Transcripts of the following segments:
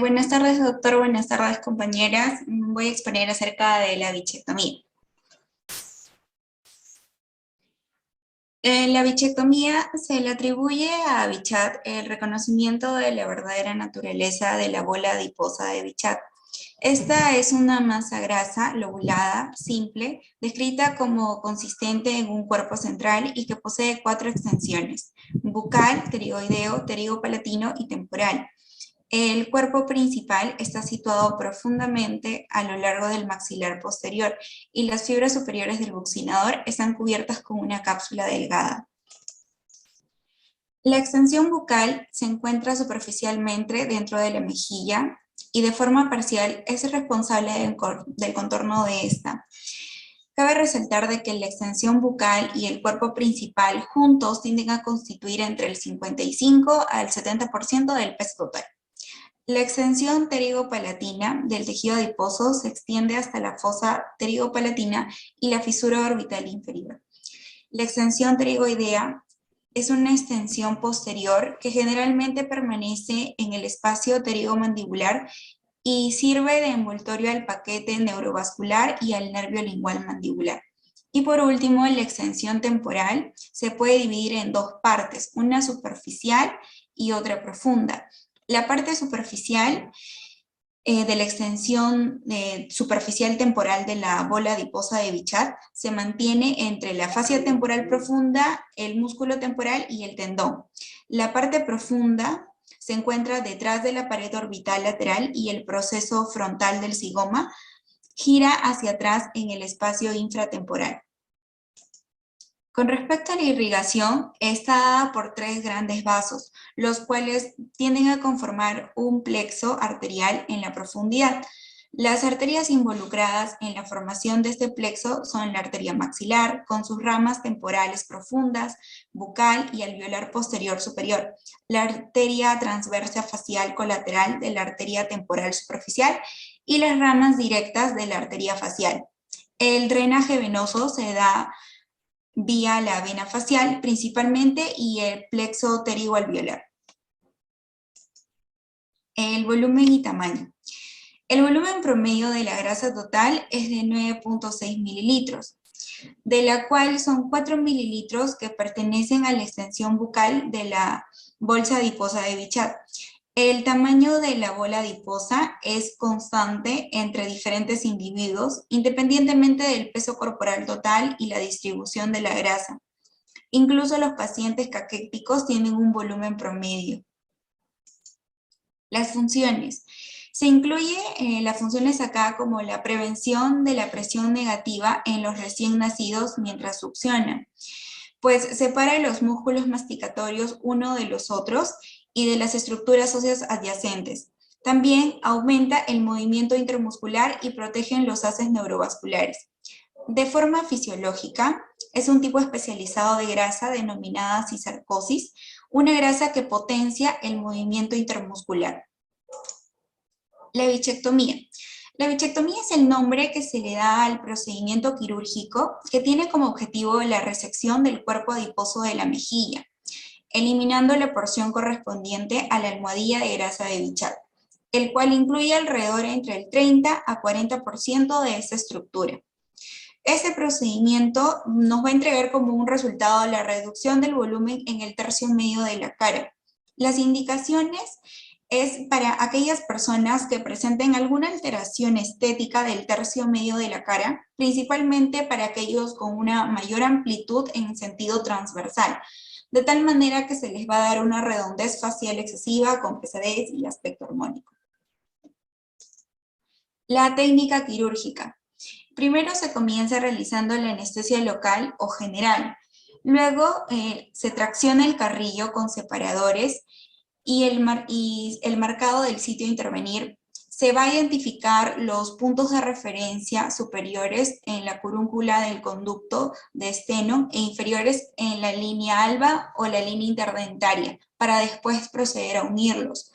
Buenas tardes, doctor. Buenas tardes, compañeras. Voy a exponer acerca de la bichectomía. La bichectomía se le atribuye a Bichat el reconocimiento de la verdadera naturaleza de la bola adiposa de Bichat. Esta es una masa grasa lobulada, simple, descrita como consistente en un cuerpo central y que posee 4 extensiones: bucal, pterigoideo, pterigopalatino y temporal. El cuerpo principal está situado profundamente a lo largo del maxilar posterior y las fibras superiores del buccinador están cubiertas con una cápsula delgada. La extensión bucal se encuentra superficialmente dentro de la mejilla y de forma parcial es responsable del contorno de esta. Cabe resaltar de que la extensión bucal y el cuerpo principal juntos tienden a constituir entre el 55 al 70% del peso total. La extensión pterigopalatina del tejido adiposo se extiende hasta la fosa pterigopalatina y la fisura orbital inferior. La extensión pterigoidea es una extensión posterior que generalmente permanece en el espacio pterigomandibular y sirve de envoltorio al paquete neurovascular y al nervio lingual mandibular. Y por último, la extensión temporal se puede dividir en dos partes, una superficial y otra profunda. La parte superficial de la extensión superficial temporal de la bola adiposa de Bichat se mantiene entre la fascia temporal profunda, el músculo temporal y el tendón. La parte profunda se encuentra detrás de la pared orbital lateral y el proceso frontal del zigoma gira hacia atrás en el espacio infratemporal. Con respecto a la irrigación, está dada por 3 grandes vasos, los cuales tienden a conformar un plexo arterial en la profundidad. Las arterias involucradas en la formación de este plexo son la arteria maxilar, con sus ramas temporales profundas, bucal y alveolar posterior superior, la arteria transversa facial colateral de la arteria temporal superficial y las ramas directas de la arteria facial. El drenaje venoso se da vía la vena facial principalmente y el plexo pterigoalveolar. El volumen y tamaño. El volumen promedio de la grasa total es de 9.6 mililitros, de la cual son 4 mililitros que pertenecen a la extensión bucal de la bolsa adiposa de Bichat. El tamaño de la bola adiposa es constante entre diferentes individuos, independientemente del peso corporal total y la distribución de la grasa. Incluso los pacientes caquéticos tienen un volumen promedio. Las funciones. Se incluye las funciones acá como la prevención de la presión negativa en los recién nacidos mientras succionan, pues separa los músculos masticatorios uno de los otros y de las estructuras óseas adyacentes. También aumenta el movimiento intermuscular y protege los haces neurovasculares. De forma fisiológica, es un tipo especializado de grasa denominada cisarcosis, una grasa que potencia el movimiento intermuscular. La bichectomía. La bichectomía es el nombre que se le da al procedimiento quirúrgico que tiene como objetivo la resección del cuerpo adiposo de la mejilla, eliminando la porción correspondiente a la almohadilla de grasa de Bichat, el cual incluye alrededor entre el 30 a 40% de esta estructura. Este procedimiento nos va a entregar como un resultado la reducción del volumen en el tercio medio de la cara. Las indicaciones es para aquellas personas que presenten alguna alteración estética del tercio medio de la cara, principalmente para aquellos con una mayor amplitud en sentido transversal, de tal manera que se les va a dar una redondez facial excesiva con pesadez y aspecto armónico. La técnica quirúrgica. Primero se comienza realizando la anestesia local o general. Luego se tracciona el carrillo con separadores y el marcado del sitio a intervenir. Se va a identificar los puntos de referencia superiores en la curúncula del conducto de esteno e inferiores en la línea alba o la línea interdentaria, para después proceder a unirlos,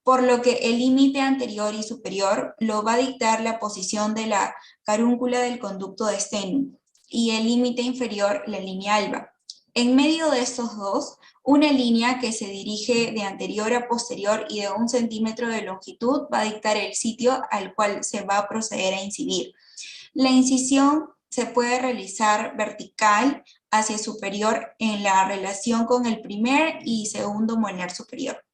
por lo que el límite anterior y superior lo va a dictar la posición de la carúncula del conducto de esteno y el límite inferior la línea alba. En medio de estos dos, Una línea que se dirige de anterior a posterior y de 1 centímetro de longitud va a dictar el sitio al cual se va a proceder a incidir. La incisión se puede realizar vertical hacia superior en la relación con el primer y segundo molar superior.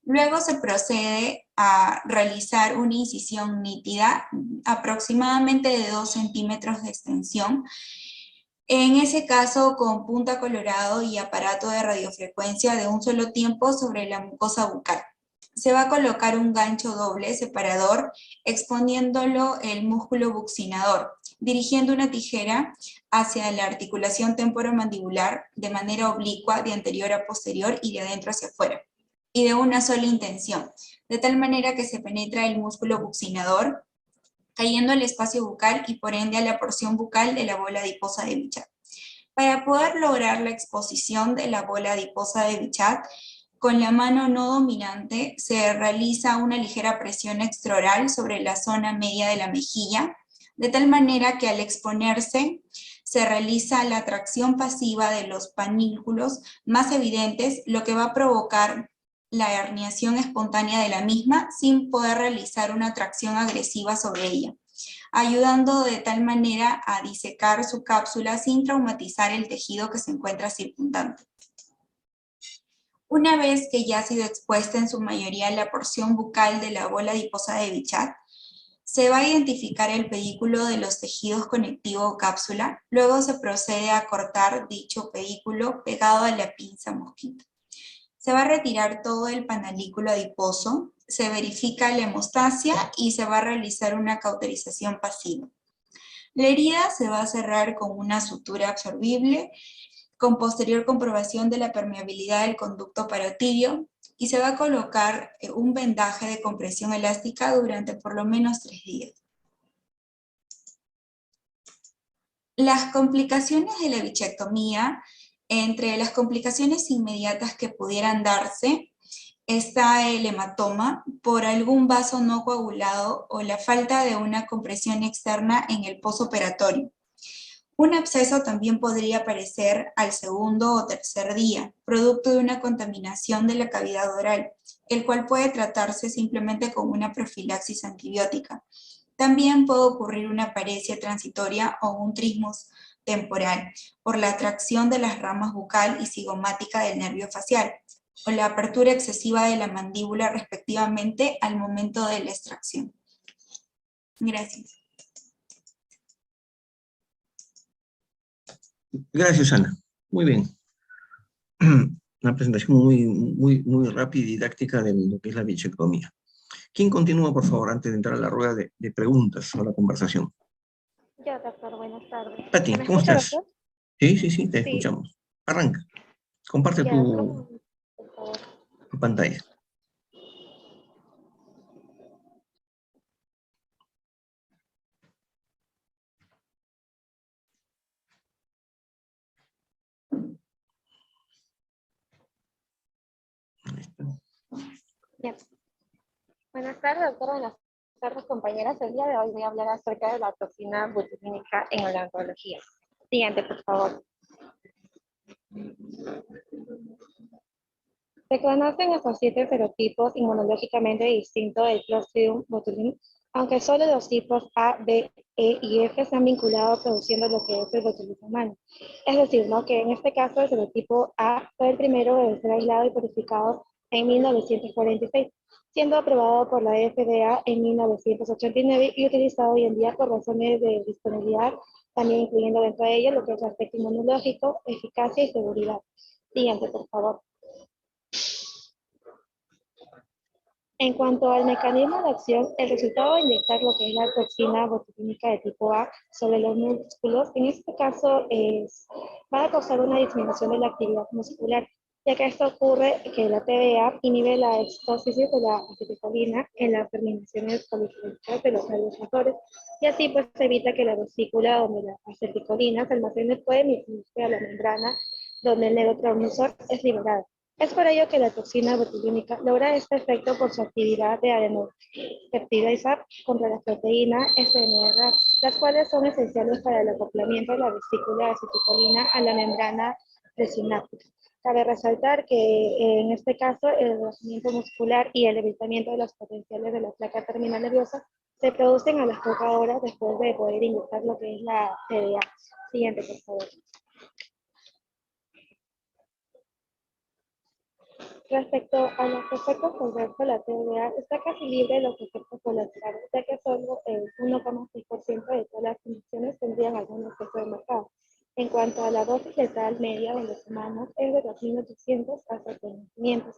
Luego se procede a realizar una incisión nítida, aproximadamente de 2 centímetros de extensión. En ese caso, con punta colorado y aparato de radiofrecuencia de un solo tiempo sobre la mucosa bucal. Se va a colocar un gancho doble separador exponiéndolo el músculo buccinador, dirigiendo una tijera hacia la articulación temporomandibular de manera oblicua de anterior a posterior y de adentro hacia afuera, y de una sola intención, de tal manera que se penetra el músculo buccinador, cayendo al espacio bucal y por ende a la porción bucal de la bola adiposa de Bichat. Para poder lograr la exposición de la bola adiposa de Bichat, con la mano no dominante se realiza una ligera presión extraoral sobre la zona media de la mejilla, de tal manera que al exponerse se realiza la tracción pasiva de los panículos más evidentes, lo que va a provocar la herniación espontánea de la misma sin poder realizar una tracción agresiva sobre ella, ayudando de tal manera a disecar su cápsula sin traumatizar el tejido que se encuentra circundante. Una vez que ya ha sido expuesta en su mayoría la porción bucal de la bola adiposa de Bichat, se va a identificar el pedículo de los tejidos conectivo o cápsula, luego se procede a cortar dicho pedículo pegado a la pinza mosquito. Se va a retirar todo el panalículo adiposo, se verifica la hemostasia y se va a realizar una cauterización pasiva. La herida se va a cerrar con una sutura absorbible, con posterior comprobación de la permeabilidad del conducto parotidio, y se va a colocar un vendaje de compresión elástica durante por lo menos 3 días. Las complicaciones de la bichectomía, entre las complicaciones inmediatas que pudieran darse, está el hematoma por algún vaso no coagulado o la falta de una compresión externa en el posoperatorio. Un absceso también podría aparecer al segundo o tercer día, producto de una contaminación de la cavidad oral, el cual puede tratarse simplemente con una profilaxis antibiótica. También puede ocurrir una paresia transitoria o un trismus temporal por la atracción de las ramas bucal y cigomática del nervio facial, o la apertura excesiva de la mandíbula respectivamente al momento de la extracción. Gracias. Gracias, Ana. Muy bien. Una presentación muy rápida y didáctica de lo que es la bichectomía. ¿Quién continúa, por favor, antes de entrar a la rueda de preguntas o la conversación? Yo, doctor, buenas tardes. Pati, ¿Me ¿cómo escucha, estás? doctor? Sí, te Sí. escuchamos. Arranca. Comparte Ya, tu por favor. pantalla. Ahí está. Bien. Buenas tardes, doctor. Buenas tardes, compañeras. El día de hoy voy a hablar acerca de la toxina botulínica en odontología. Siguiente, por favor. Se conocen hasta 7 ferotipos inmunológicamente distintos del Clostridium botulinum, aunque solo los tipos A, B, E y F se han vinculado produciendo lo que es el botulismo humano. Es decir, ¿no?, que en este caso el serotipo A fue el primero en ser aislado y purificado en 1946, siendo aprobado por la FDA en 1989 y utilizado hoy en día por razones de disponibilidad, también incluyendo dentro de ello lo que es el aspecto inmunológico, eficacia y seguridad. Siguiente, por favor. En cuanto al mecanismo de acción, el resultado de inyectar lo que es la toxina botulínica de tipo A sobre los músculos, en este caso va a causar una disminución de la actividad muscular, ya que esto ocurre que la TBA inhibe la exposición de la acetilcolina en las terminaciones policísticas de los nervios motores, y así pues se evita que la vesícula donde la acetilcolina se almacene puede emitirse a la membrana donde el neurotransmisor es liberado. Es por ello que la toxina botulínica logra este efecto por su actividad de adenopeptidasa contra la proteína FNRA, las cuales son esenciales para el acoplamiento de la vesícula acetilcolina a la membrana presináptica. Cabe resaltar que en este caso el relajamiento muscular y el evitamiento de los potenciales de la placa terminal nerviosa se producen a las pocas horas después de poder inyectar lo que es la TDA. Siguiente, por favor. Respecto a los efectos adversos de la TDA, está casi libre de los efectos colaterales, ya que solo el 1,6% de todas las condiciones tendrían algún efecto de mercado. En cuanto a la dosis letal media de los humanos, es de 2.800 hasta 3.500.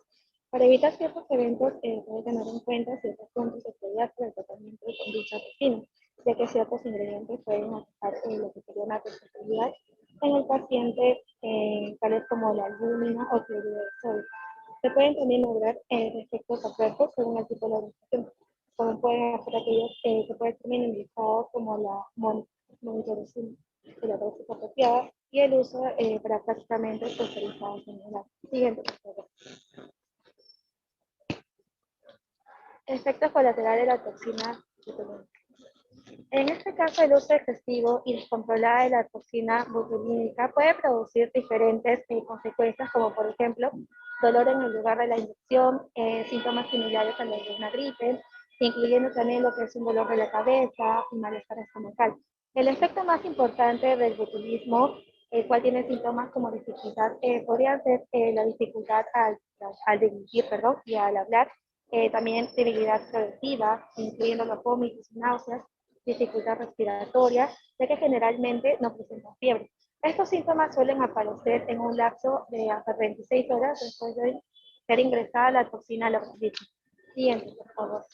Para evitar ciertos eventos, puede tener en cuenta ciertos puntos de prioridad para el tratamiento con dicha toxina, ya que ciertos ingredientes pueden afectar lo que sería una toxicidad en el paciente, tales como la albúmina o cloruro de sodio. Se pueden también lograr efectos adversos según el tipo de organización, como pueden hacer aquellos que pueden ser minimizados como la monitorización de la dosis apropiada y el uso para prácticamente especializados en general. Siguiente, por favor. Efectos colaterales de la toxina botulínica. En este caso, el uso excesivo y descontrolado de la toxina botulínica puede producir diferentes consecuencias, como por ejemplo, dolor en el lugar de la inyección, síntomas similares a los de una gripe, incluyendo también lo que es un dolor de la cabeza y malestar estomacal. El efecto más importante del botulismo, el cual tiene síntomas como dificultad, podría ser la dificultad al deglutir, y al hablar, también debilidad progresiva, incluyendo los vómitos y náuseas, dificultad respiratoria, ya que generalmente no presentan fiebre. Estos síntomas suelen aparecer en un lapso de hasta 26 horas después de ser ingresada la toxina a la organismo. Siguiente, por favor.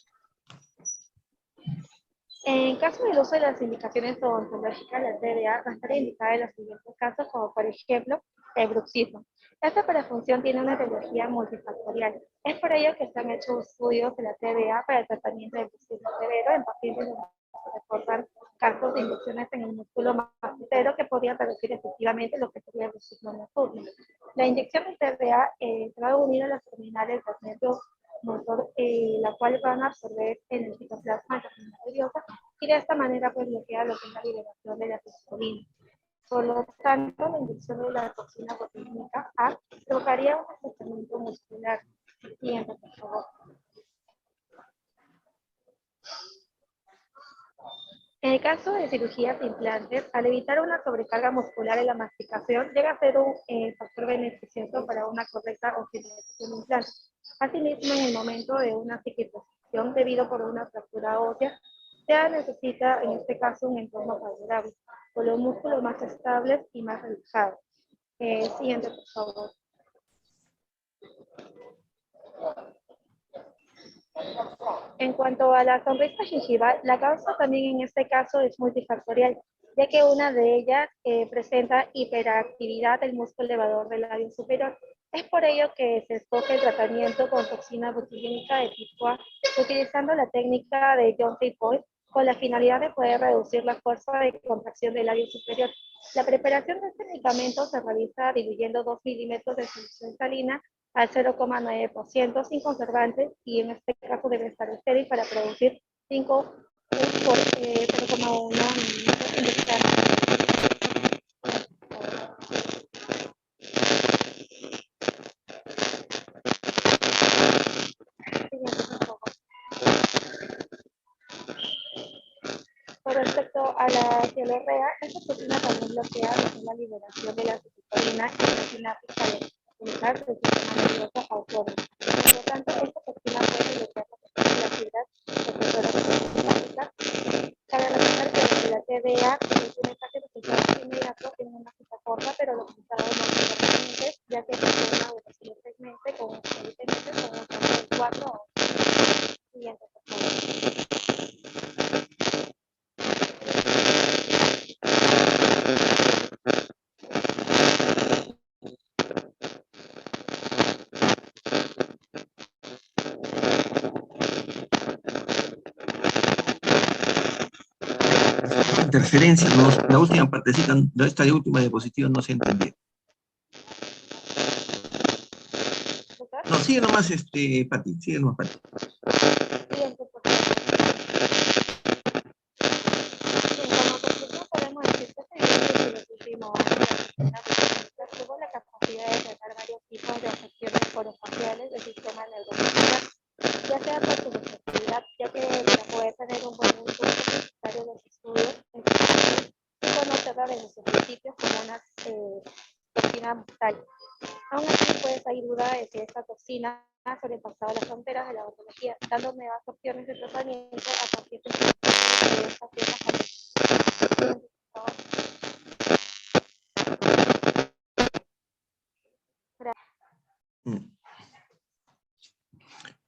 En caso del uso de las indicaciones odontológicas, la TDA va a estar indicada en los siguientes casos, como por ejemplo el bruxismo. Esta parafunción tiene una etiología multifactorial. Es por ello que se han hecho estudios de la TDA para el tratamiento de bruxismo severo en pacientes que reportan casos de infecciones en el músculo massetero que podrían reducir efectivamente lo que sería el bruxismo nocturno. La inyección de TDA se va a unir a las terminales del nervio motor, la cual van a absorber en el citoplasma de la terminal nerviosa y de esta manera pues bloquea lo que es la liberación de la acetylcolina. Por lo tanto, la inyección de la toxina botulínica A provocaría un afectamiento muscular. Siguiente, por favor. En el caso de cirugías de implantes, al evitar una sobrecarga muscular en la masticación, llega a ser un factor beneficioso para una correcta optimización de implantes. Asimismo, en el momento de una cicatrización debido por una fractura ósea, se necesita, en este caso, un entorno favorable, con los músculos más estables y más relajados. Siguiente, por favor. En cuanto a la sonrisa gingival, la causa también en este caso es multifactorial, ya que una de ellas presenta hiperactividad del músculo elevador del labio superior. Es por ello que se escoge el tratamiento con toxina botulínica de tipo A, utilizando la técnica de Johnson-Point con la finalidad de poder reducir la fuerza de contracción del labio superior. La preparación de este medicamento se realiza diluyendo 2 milímetros de solución salina al 0,9% sin conservantes y en este caso debe estar estéril para producir 5 por 0,1 milímetros inyectados. Con respecto a la diarrea, esta toxina también bloquea la liberación de la acetylcolina y la sináptica de utilizar el sistema nervioso autónomo. Por lo tanto, esta toxina puede bloquear las fibras receptoras sinápticas. Cabe resaltar que la TDA tiene casi resultados inmediatos en una cita corta, pero los resultados no son permanentes, ya que funciona durante 6 meses con un 6 meses con un tiempo de 4 o 5 siguientes, por favor. Interferencia, la última partecita, esta última diapositiva no se entendió. No, sigue nomás, Pati, sigue nomás, Pati. Siguiente, por favor. Como conclusión podemos decir que los últimos años tuvo la capacidad de tratar varios funciones del sistema neuromuscular, ya sea por su versatilidad, ya que para poder tener un buen uso es necesario los estudios en superficie y conocerla desde sus principios como una toxina mortal. Aún así, pues hay duda de si esta toxina ha sobrepasado las fronteras de la odontología, dando nuevas opciones de tratamiento a pacientes de esta forma.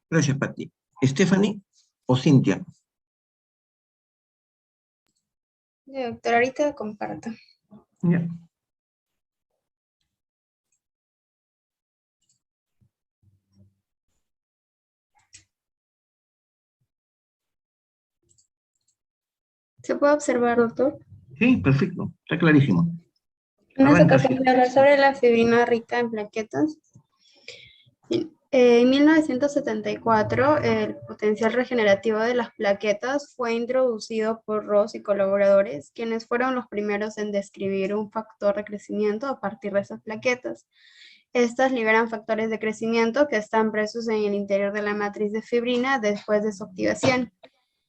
Gracias, Pati. ¿Stephanie o Cintia? Doctor, ahorita comparto. Ya. ¿Se puede observar, doctor? Sí, perfecto. Está clarísimo. En esta Arranca, ocasión voy a hablar sobre la fibrina rica en plaquetas. Bien. En 1974, el potencial regenerativo de las plaquetas fue introducido por Ross y colaboradores, quienes fueron los primeros en describir un factor de crecimiento a partir de esas plaquetas. Estas liberan factores de crecimiento que están presos en el interior de la matriz de fibrina después de su activación.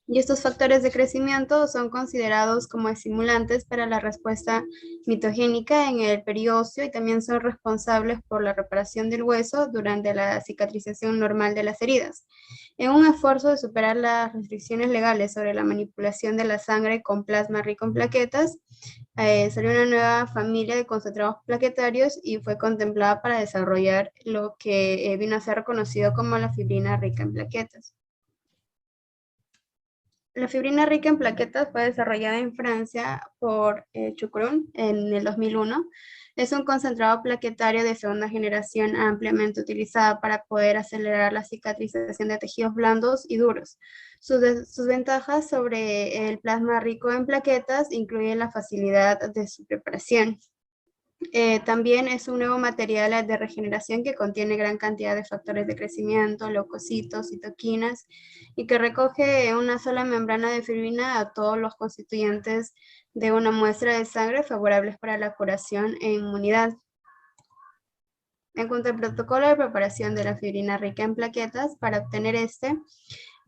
Y estos factores de crecimiento son considerados como estimulantes para la respuesta mitogénica en el periósteo y también son responsables por la reparación del hueso durante la cicatrización normal de las heridas. En un esfuerzo de superar las restricciones legales sobre la manipulación de la sangre con plasma rico en plaquetas, salió una nueva familia de concentrados plaquetarios y fue contemplada para desarrollar lo que vino a ser conocido como la fibrina rica en plaquetas. La fibrina rica en plaquetas fue desarrollada en Francia por Chukron en el 2001. Es un concentrado plaquetario de segunda generación ampliamente utilizada para poder acelerar la cicatrización de tejidos blandos y duros. Sus ventajas sobre el plasma rico en plaquetas incluyen la facilidad de su preparación. También es un nuevo material de regeneración que contiene gran cantidad de factores de crecimiento, leucocitos, citoquinas, y que recoge en una sola membrana de fibrina a todos los constituyentes de una muestra de sangre favorables para la curación e inmunidad. En cuanto al protocolo de preparación de la fibrina rica en plaquetas, para obtener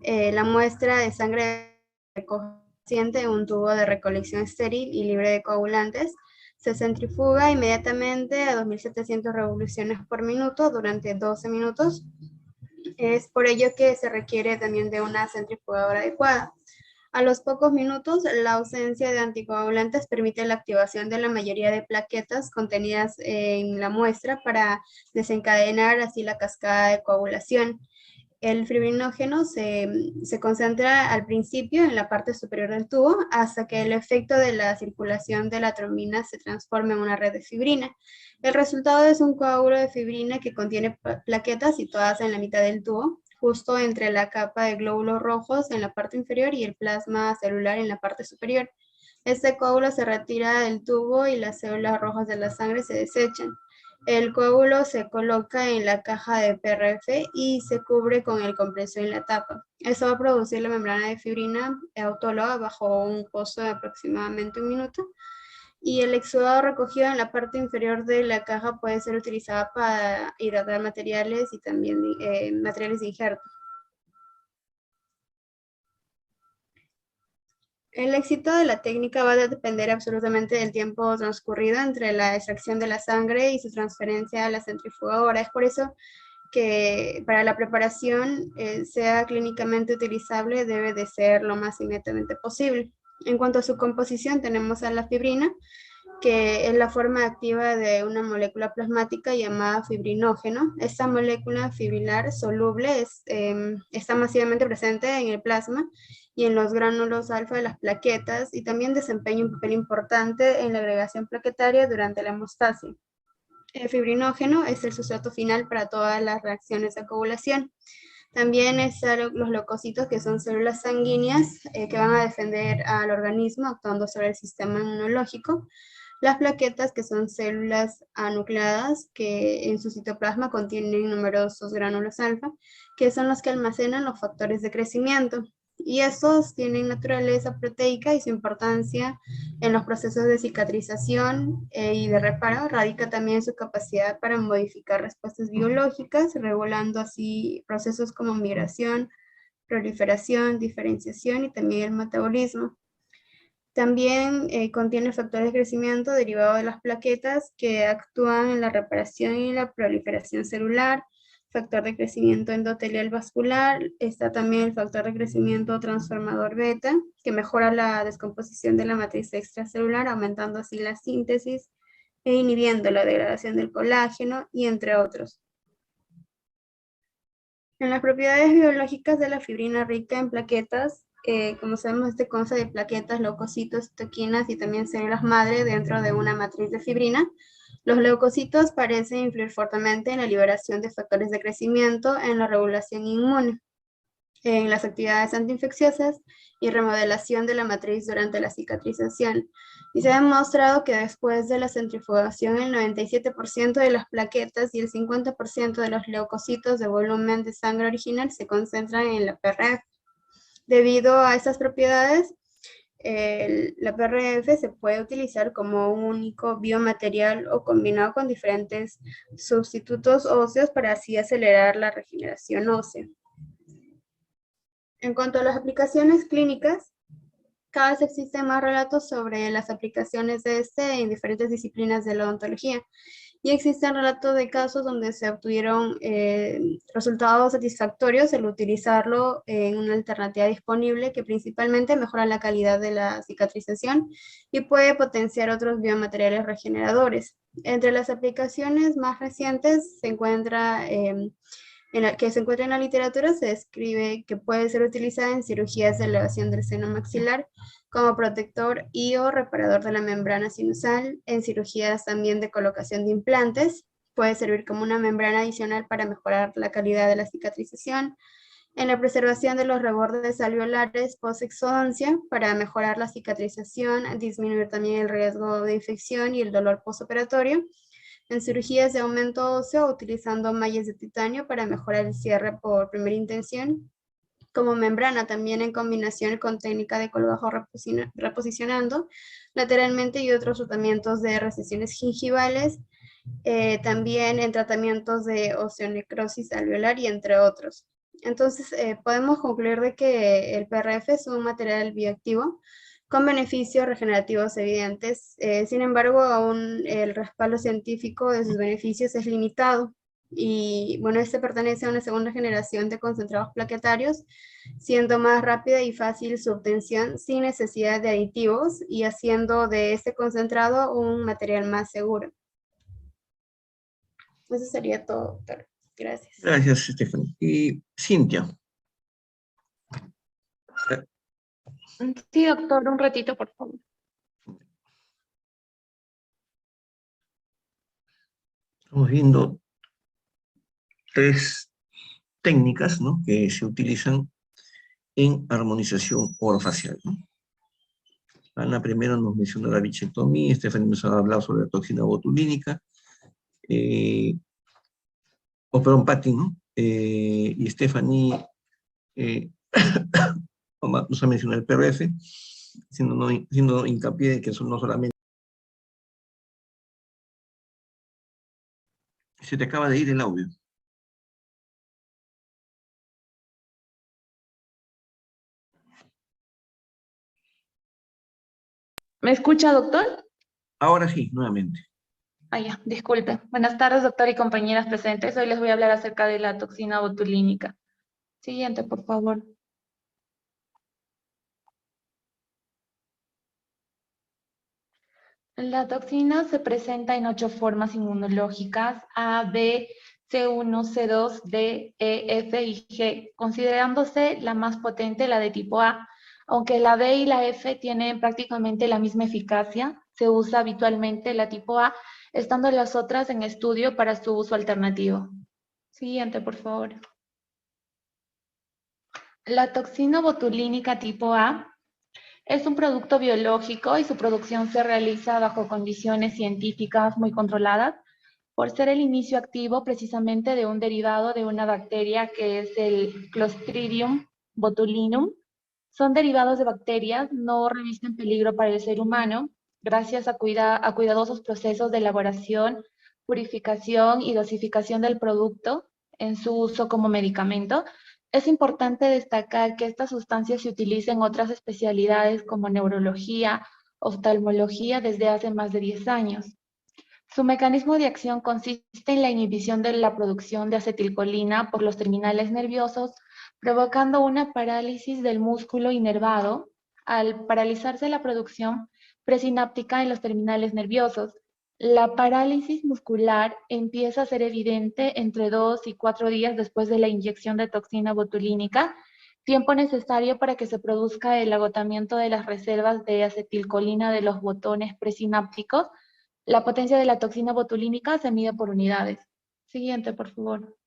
la muestra de sangre recoge en un tubo de recolección estéril y libre de coagulantes. Se centrifuga inmediatamente a 2700 revoluciones por minuto durante 12 minutos. Es por ello que se requiere también de una centrifugadora adecuada. A los pocos minutos, la ausencia de anticoagulantes permite la activación de la mayoría de plaquetas contenidas en la muestra para desencadenar así la cascada de coagulación. El fibrinógeno se concentra al principio en la parte superior del tubo hasta que el efecto de la circulación de la trombina se transforma en una red de fibrina. El resultado es un coágulo de fibrina que contiene plaquetas situadas en la mitad del tubo, justo entre la capa de glóbulos rojos en la parte inferior y el plasma celular en la parte superior. Este coágulo se retira del tubo y las células rojas de la sangre se desechan. El coágulo se coloca en la caja de PRF y se cubre con el compresor en la tapa. Eso va a producir la membrana de fibrina autóloga bajo un costo de aproximadamente 1 minuto. Y el exudado recogido en la parte inferior de la caja puede ser utilizado para hidratar materiales y también materiales de injerto. El éxito de la técnica va a depender absolutamente del tiempo transcurrido entre la extracción de la sangre y su transferencia a la centrifugadora. Es por eso que para la preparación sea clínicamente utilizable debe de ser lo más inmediatamente posible. En cuanto a su composición, tenemos a la fibrina, que es la forma activa de una molécula plasmática llamada fibrinógeno. Esta molécula fibrilar soluble está masivamente presente en el plasma y en los gránulos alfa de las plaquetas y también desempeña un papel importante en la agregación plaquetaria durante la hemostasia. El fibrinógeno es el sustrato final para todas las reacciones de coagulación. También están los leucocitos, que son células sanguíneas que van a defender al organismo actuando sobre el sistema inmunológico. Las plaquetas, que son células anucleadas que en su citoplasma contienen numerosos gránulos alfa, que son los que almacenan los factores de crecimiento. y estos tienen naturaleza proteica y su importancia en los procesos de cicatrización y de reparo radica también en su capacidad para modificar respuestas biológicas, regulando así procesos como migración, proliferación, diferenciación y también el metabolismo. También contiene factores de crecimiento derivados de las plaquetas que actúan en la reparación y la proliferación celular, factor de crecimiento endotelial vascular, está también el factor de crecimiento transformador beta, que mejora la descomposición de la matriz extracelular, aumentando así la síntesis e inhibiendo la degradación del colágeno, y entre otros. En las propiedades biológicas de la fibrina rica en plaquetas, como sabemos, este consta de plaquetas, leucocitos, citoquinas y también células madre dentro de una matriz de fibrina. Los leucocitos parecen influir fuertemente en la liberación de factores de crecimiento, en la regulación inmune, en las actividades antiinfecciosas y remodelación de la matriz durante la cicatrización. Y se ha demostrado que después de la centrifugación, el 97% de las plaquetas y el 50% de los leucocitos de volumen de sangre original se concentran en la PRF. Debido a estas propiedades, la PRF se puede utilizar como un único biomaterial o combinado con diferentes sustitutos óseos para así acelerar la regeneración ósea. En cuanto a las aplicaciones clínicas, cada vez existen más relatos sobre las aplicaciones de este en diferentes disciplinas de la odontología. Y existen relatos de casos donde se obtuvieron resultados satisfactorios al utilizarlo en una alternativa disponible que principalmente mejora la calidad de la cicatrización y puede potenciar otros biomateriales regeneradores. Entre las aplicaciones más recientes se encuentra que se encuentra en la literatura, se describe que puede ser utilizada en cirugías de elevación del seno maxilar como protector y o reparador de la membrana sinusal, en cirugías también de colocación de implantes, puede servir como una membrana adicional para mejorar la calidad de la cicatrización, en la preservación de los rebordes alveolares post-exodoncia para mejorar la cicatrización, disminuir también el riesgo de infección y el dolor postoperatorio, en cirugías de aumento óseo utilizando mallas de titanio para mejorar el cierre por primera intención, como membrana también en combinación con técnica de colgajo reposicionando lateralmente y otros tratamientos de recesiones gingivales, también en tratamientos de osteonecrosis alveolar y entre otros. Entonces podemos concluir de que el PRF es un material bioactivo con beneficios regenerativos evidentes. Sin embargo, aún el respaldo científico de sus beneficios es limitado. Y bueno, este pertenece a una segunda generación de concentrados plaquetarios, siendo más rápida y fácil su obtención sin necesidad de aditivos y haciendo de este concentrado un material más seguro. Eso sería todo, doctor. Gracias. Gracias, Stephanie. Y Cintia. Sí, doctor, un ratito, por favor. Estamos viendo tres técnicas, ¿no?, que se utilizan en armonización orofacial, ¿no? Ana primero nos mencionó la bichectomía, Stephanie nos ha hablado sobre la toxina botulínica, perdón, Patti, ¿no? Y Stephanie nos ha mencionado el PRF, siendo hincapié de que eso no solamente... Se te acaba de ir el audio. ¿Me escucha, doctor? Ahora sí, nuevamente. Ah, ya, disculpe. Buenas tardes, doctor y compañeras presentes. Hoy les voy a hablar acerca de la toxina botulínica. Siguiente, por favor. La toxina se presenta en 8 formas inmunológicas: A, B, C1, C2, D, E, F y G, considerándose la más potente la de tipo A. Aunque la D y la F tienen prácticamente la misma eficacia, se usa habitualmente la tipo A, estando las otras en estudio para su uso alternativo. Siguiente, por favor. La toxina botulínica tipo A es un producto biológico y su producción se realiza bajo condiciones científicas muy controladas, por ser el inicio activo precisamente de un derivado de una bacteria que es el Clostridium botulinum, Son derivados de bacterias, no revisten peligro para el ser humano, gracias a cuidadosos procesos de elaboración, purificación y dosificación del producto en su uso como medicamento. Es importante destacar que estas sustancias se utilizan en otras especialidades como neurología, oftalmología desde hace más de 10 años. Su mecanismo de acción consiste en la inhibición de la producción de acetilcolina por los terminales nerviosos, provocando una parálisis del músculo inervado. Al paralizarse la producción presináptica en los terminales nerviosos, la parálisis muscular empieza a ser evidente entre 2 y 4 días después de la inyección de toxina botulínica, tiempo necesario para que se produzca el agotamiento de las reservas de acetilcolina de los botones presinápticos. La potencia de la toxina botulínica se mide por unidades. Siguiente, por favor.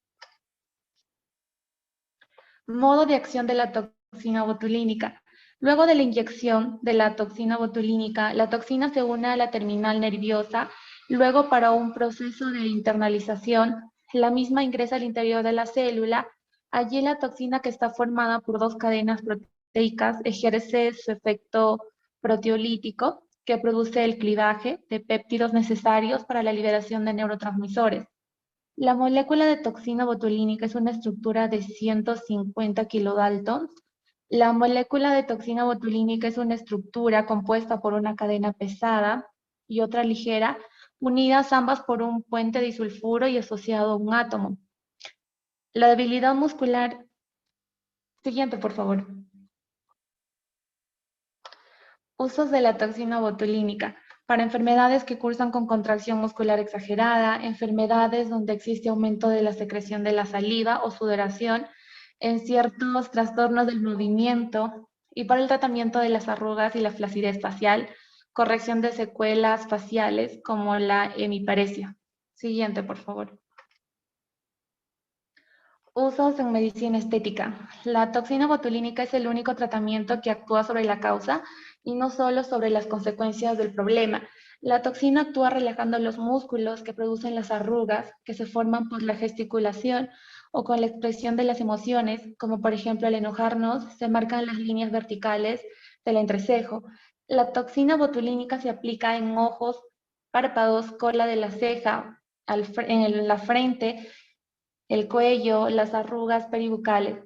Modo de acción de la toxina botulínica. Luego de la inyección de la toxina botulínica, la toxina se une a la terminal nerviosa. Luego, para un proceso de internalización, la misma ingresa al interior de la célula. Allí la toxina, que está formada por 2 cadenas proteicas, ejerce su efecto proteolítico, que produce el clivaje de péptidos necesarios para la liberación de neurotransmisores. La molécula de toxina botulínica es una estructura de 150 kilodaltons. La molécula de toxina botulínica es una estructura compuesta por una cadena pesada y otra ligera, unidas ambas por un puente disulfuro y asociado a un átomo. La debilidad muscular. Siguiente, por favor. Usos de la toxina botulínica para enfermedades que cursan con contracción muscular exagerada, enfermedades donde existe aumento de la secreción de la saliva o sudoración, en ciertos trastornos del movimiento y para el tratamiento de las arrugas y la flacidez facial, corrección de secuelas faciales como la hemiparesia. Siguiente, por favor. Usos en medicina estética. La toxina botulínica es el único tratamiento que actúa sobre la causa y no solo sobre las consecuencias del problema. La toxina actúa relajando los músculos que producen las arrugas que se forman por la gesticulación o con la expresión de las emociones, como por ejemplo al enojarnos, se marcan las líneas verticales del entrecejo. La toxina botulínica se aplica en ojos, párpados, cola de la ceja, en la frente, el cuello, las arrugas peribucales.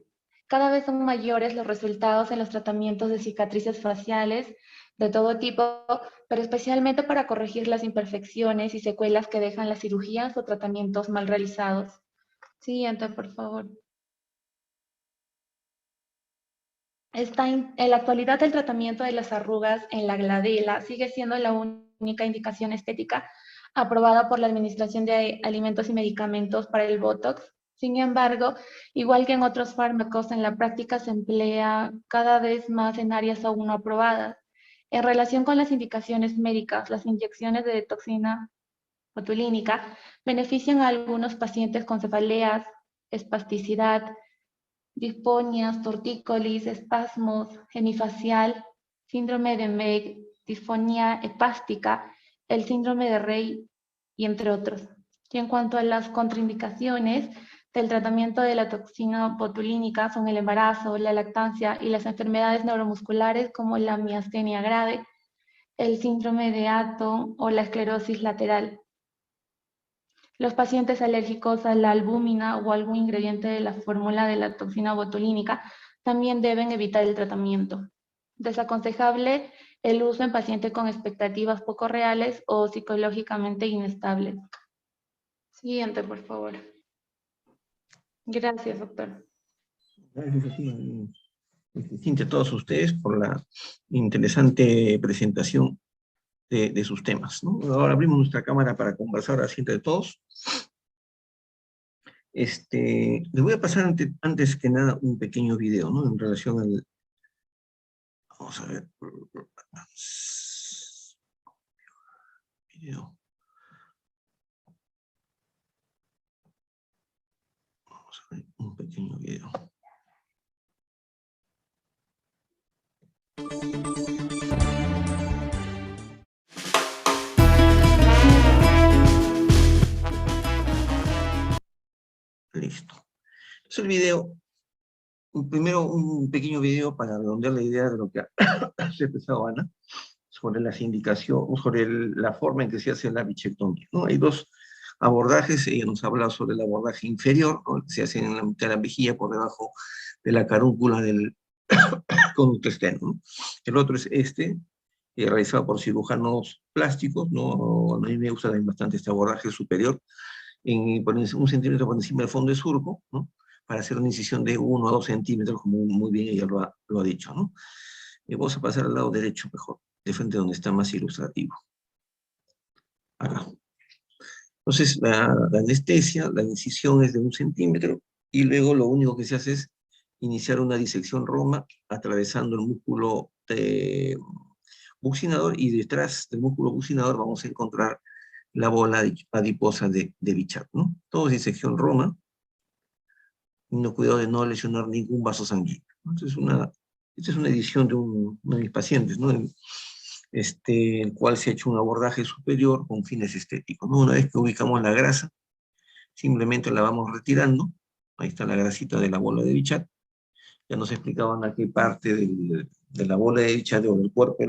Cada vez son mayores los resultados en los tratamientos de cicatrices faciales de todo tipo, pero especialmente para corregir las imperfecciones y secuelas que dejan las cirugías o tratamientos mal realizados. Siguiente, por favor. En la actualidad, el tratamiento de las arrugas en la glabela sigue siendo la única indicación estética aprobada por la Administración de Alimentos y Medicamentos para el Botox. Sin embargo, igual que en otros fármacos, en la práctica se emplea cada vez más en áreas aún no aprobadas. En relación con las indicaciones médicas, las inyecciones de toxina botulínica benefician a algunos pacientes con cefaleas, espasticidad, disponias, tortícolis, espasmos, hemifacial, síndrome de Meg, disfonía hepástica, el síndrome de Rey y entre otros. Y en cuanto a las contraindicaciones del tratamiento de la toxina botulínica son el embarazo, la lactancia y las enfermedades neuromusculares como la miastenia grave, el síndrome de Addison o la esclerosis lateral. Los pacientes alérgicos a la albúmina o algún ingrediente de la fórmula de la toxina botulínica también deben evitar el tratamiento. Desaconsejable el uso en pacientes con expectativas poco reales o psicológicamente inestables. Siguiente, por favor. Gracias, doctor. Gracias a ti, Cintia, a todos ustedes por la interesante presentación de sus temas, ¿no? Ahora abrimos nuestra cámara para conversar así entre todos. Les voy a pasar antes que nada un pequeño video, ¿no? En relación al... Vamos a ver. Video. Vamos a ver un pequeño video. Listo. Es el video Primero un pequeño video para redondear la idea de lo que ha expresado Ana, sobre las indicaciones, sobre la forma en que se hace la bichectomía, ¿no? Hay dos abordajes. Ella nos habla sobre el abordaje inferior, ¿no? Se hace en la mitad de la mejilla, por debajo de la carúncula del conducto externo, ¿no? El otro es realizado por cirujanos plásticos, ¿no? A mí me gusta bastante este abordaje superior, por 1 centímetro por encima del fondo de surco, ¿no? Para hacer una incisión de 1 a 2 centímetros, como muy bien ella lo ha dicho, ¿no? Vamos a pasar al lado derecho mejor, de frente donde está más ilustrativo. Acá. Entonces, la anestesia, la incisión es de 1 centímetro, y luego lo único que se hace es iniciar una disección roma, atravesando el músculo buccinador, y detrás del músculo buccinador vamos a encontrar la bola adiposa de Bichat, ¿no? Todo es disección roma, teniendo cuidado de no lesionar ningún vaso sanguíneo. Entonces, esta es una edición de uno de mis pacientes, ¿no? El cual se ha hecho un abordaje superior con fines estéticos, ¿no? Una vez que ubicamos la grasa, simplemente la vamos retirando. Ahí está la grasita de la bola de Bichat. Ya nos explicaban a qué parte de la bola de Bichat o del cuerpo de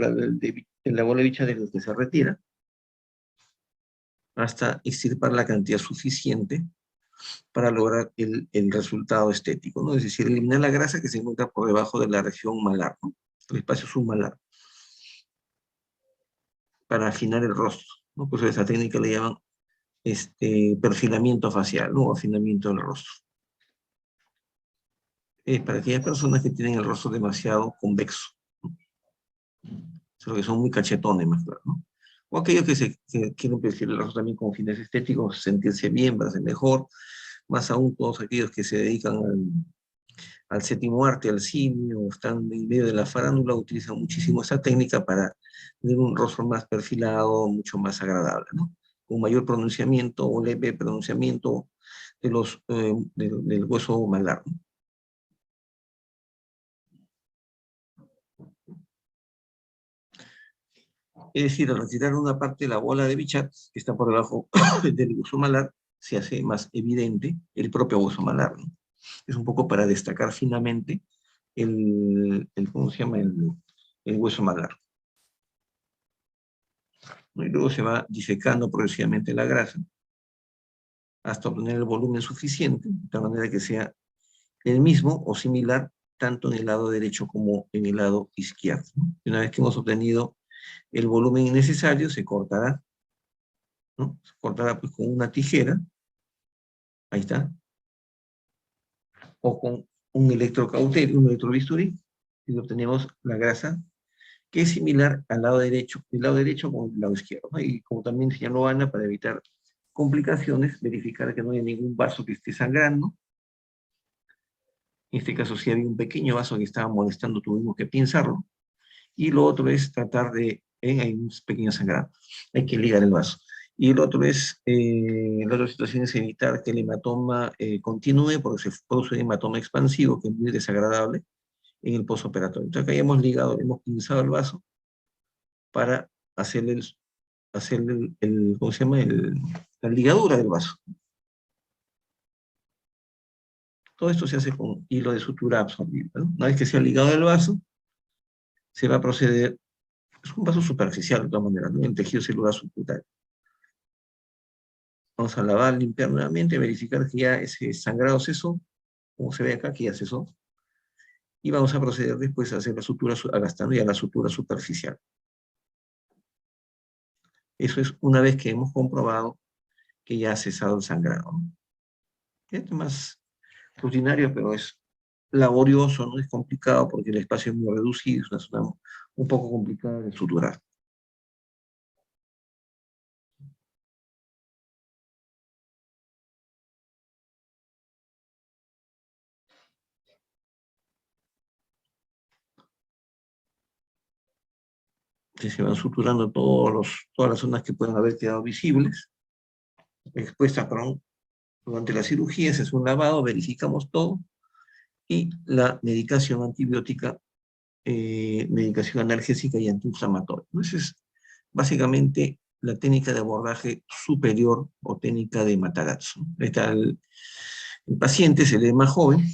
la bola de Bichat es lo que se retira, hasta extirpar la cantidad suficiente para lograr el resultado estético, ¿no? Es decir, eliminar la grasa que se encuentra por debajo de la región malar, ¿no? El espacio submalar, para afinar el rostro, ¿no? Por eso esa técnica le llaman perfilamiento facial, ¿no? Afinamiento del rostro. Es para aquellas personas que tienen el rostro demasiado convexo, ¿no? Solo que son muy cachetones, más claro, ¿no? O aquellos que quieren perfilar el rostro también con fines estéticos, sentirse bien, verse mejor, más aún todos aquellos que se dedican al séptimo arte, al cine, o están en medio de la farándula, utilizan muchísimo esa técnica para tener un rostro más perfilado, mucho más agradable, ¿no? Con mayor pronunciamiento o leve pronunciamiento del hueso malar, ¿no? Es decir, al retirar una parte de la bola de Bichat, que está por debajo del hueso malar, se hace más evidente el propio hueso malar, ¿no? Es un poco para destacar finamente ¿cómo se llama? El hueso malar. Y luego se va disecando progresivamente la grasa hasta obtener el volumen suficiente, de tal manera que sea el mismo o similar tanto en el lado derecho como en el lado izquierdo, ¿no? Y una vez que hemos obtenido el volumen necesario, se cortará, ¿no? Se cortará pues con una tijera, ahí está, o con un electrocauterio, un electrobisturí, y obtenemos la grasa, que es similar al lado derecho, el lado derecho con el lado izquierdo, ¿no? Y como también señaló Ana, para evitar complicaciones, verificar que no haya ningún vaso que esté sangrando. En este caso, si había un pequeño vaso que estaba molestando, tuvimos que pinzarlo. Y lo otro es tratar hay un pequeño sangrado, hay que ligar el vaso. Y el otro es, la otra situación es evitar que el hematoma continúe, porque se produce un hematoma expansivo, que es muy desagradable en el postoperatorio. Entonces, acá ya hemos ligado, hemos pinzado el vaso para hacerle ¿cómo se llama? La ligadura del vaso. Todo esto se hace con hilo de sutura absorbible, ¿no? Una vez que se ha ligado el vaso, se va a proceder, es un vaso superficial de todas maneras, ¿no? El tejido celular subcutáneo. Vamos a lavar, limpiar nuevamente, verificar que ya ese sangrado cesó, como se ve acá, que ya cesó. Y vamos a proceder después a hacer la sutura, agastando ya la sutura superficial. Eso es una vez que hemos comprobado que ya ha cesado el sangrado, ¿no? Esto es más rutinario, pero es laborioso, no es complicado porque el espacio es muy reducido, es una zona un poco complicada de suturar. Que se van suturando todas las zonas que pueden haber quedado visibles, expuestas durante la cirugía. Se hace un lavado, verificamos todo, y la medicación antibiótica, medicación analgésica y antiinflamatoria. Esa es básicamente la técnica de abordaje superior o técnica de Matarazzo. El paciente se ve más joven,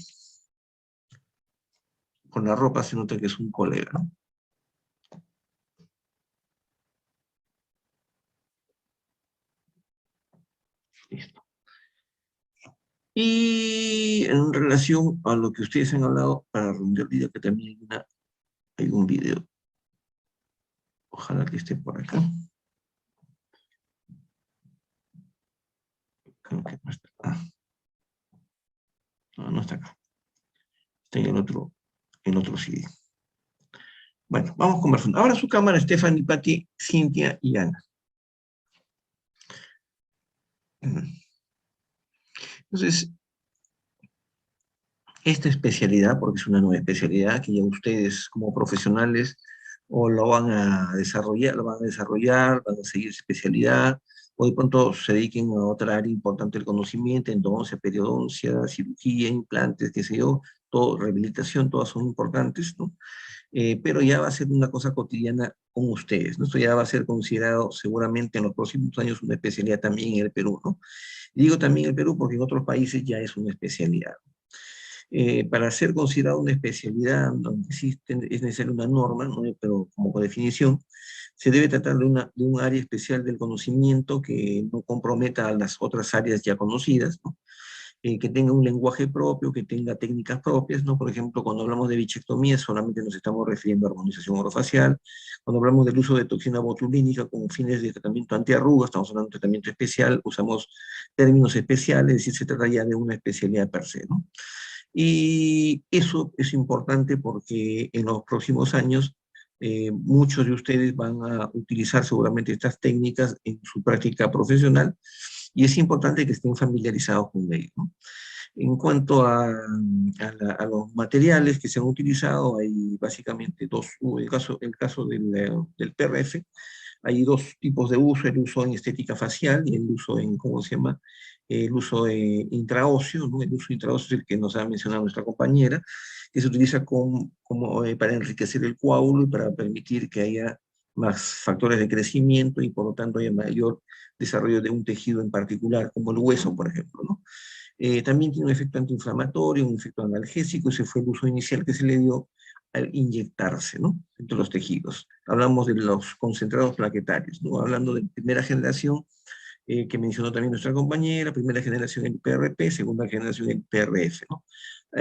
Con la ropa se nota que es un colega, ¿no? Listo. Y en relación a lo que ustedes han hablado, para redondear el video, que también hay un video. Ojalá que esté por acá. Creo que no está acá. No, no está acá. Está en el otro CD. Bueno, vamos conversando. Ahora su cámara, Stephanie, Patti, Cintia y Ana. Entonces, esta especialidad, porque es una nueva especialidad que ya ustedes como profesionales o lo van a desarrollar, van a seguir especialidad, o de pronto se dediquen a otra área importante del conocimiento, endodoncia, periodoncia, cirugía, implantes, qué sé yo, todo, rehabilitación, todas son importantes, ¿no? Pero ya va a ser una cosa cotidiana con ustedes, ¿no? Esto ya va a ser considerado seguramente en los próximos años una especialidad también en el Perú, ¿no? Y digo también en el Perú porque en otros países ya es una especialidad. Para ser considerado una especialidad donde existen, es necesaria una norma, ¿no? Pero como definición, se debe tratar de un área especial del conocimiento que no comprometa a las otras áreas ya conocidas, ¿no? Que tenga un lenguaje propio, que tenga técnicas propias, ¿no? Por ejemplo, cuando hablamos de bichectomía, solamente nos estamos refiriendo a armonización orofacial. Cuando hablamos del uso de toxina botulínica con fines de tratamiento antiarrugas, estamos hablando de tratamiento especial, usamos términos especiales, es decir, se trata ya de una especialidad per se, ¿no? Y eso es importante porque en los próximos años muchos de ustedes van a utilizar seguramente estas técnicas en su práctica profesional y es importante que estén familiarizados con ello, ¿no? En cuanto a los materiales que se han utilizado, hay básicamente dos. El caso del PRF, hay dos tipos de uso: el uso en estética facial y el uso en, ¿cómo se llama? El uso intraóseo, ¿no? El uso intraóseo es el que nos ha mencionado nuestra compañera, que se utiliza para enriquecer el coágulo y para permitir que haya más factores de crecimiento y por lo tanto haya mayor desarrollo de un tejido en particular, como el hueso, por ejemplo, ¿no? También tiene un efecto antiinflamatorio, un efecto analgésico, ese fue el uso inicial que se le dio al inyectarse, ¿no? Entre los tejidos. Hablamos de los concentrados plaquetarios, ¿no? Hablando de primera generación, que mencionó también nuestra compañera, primera generación el PRP, segunda generación el PRF, ¿no?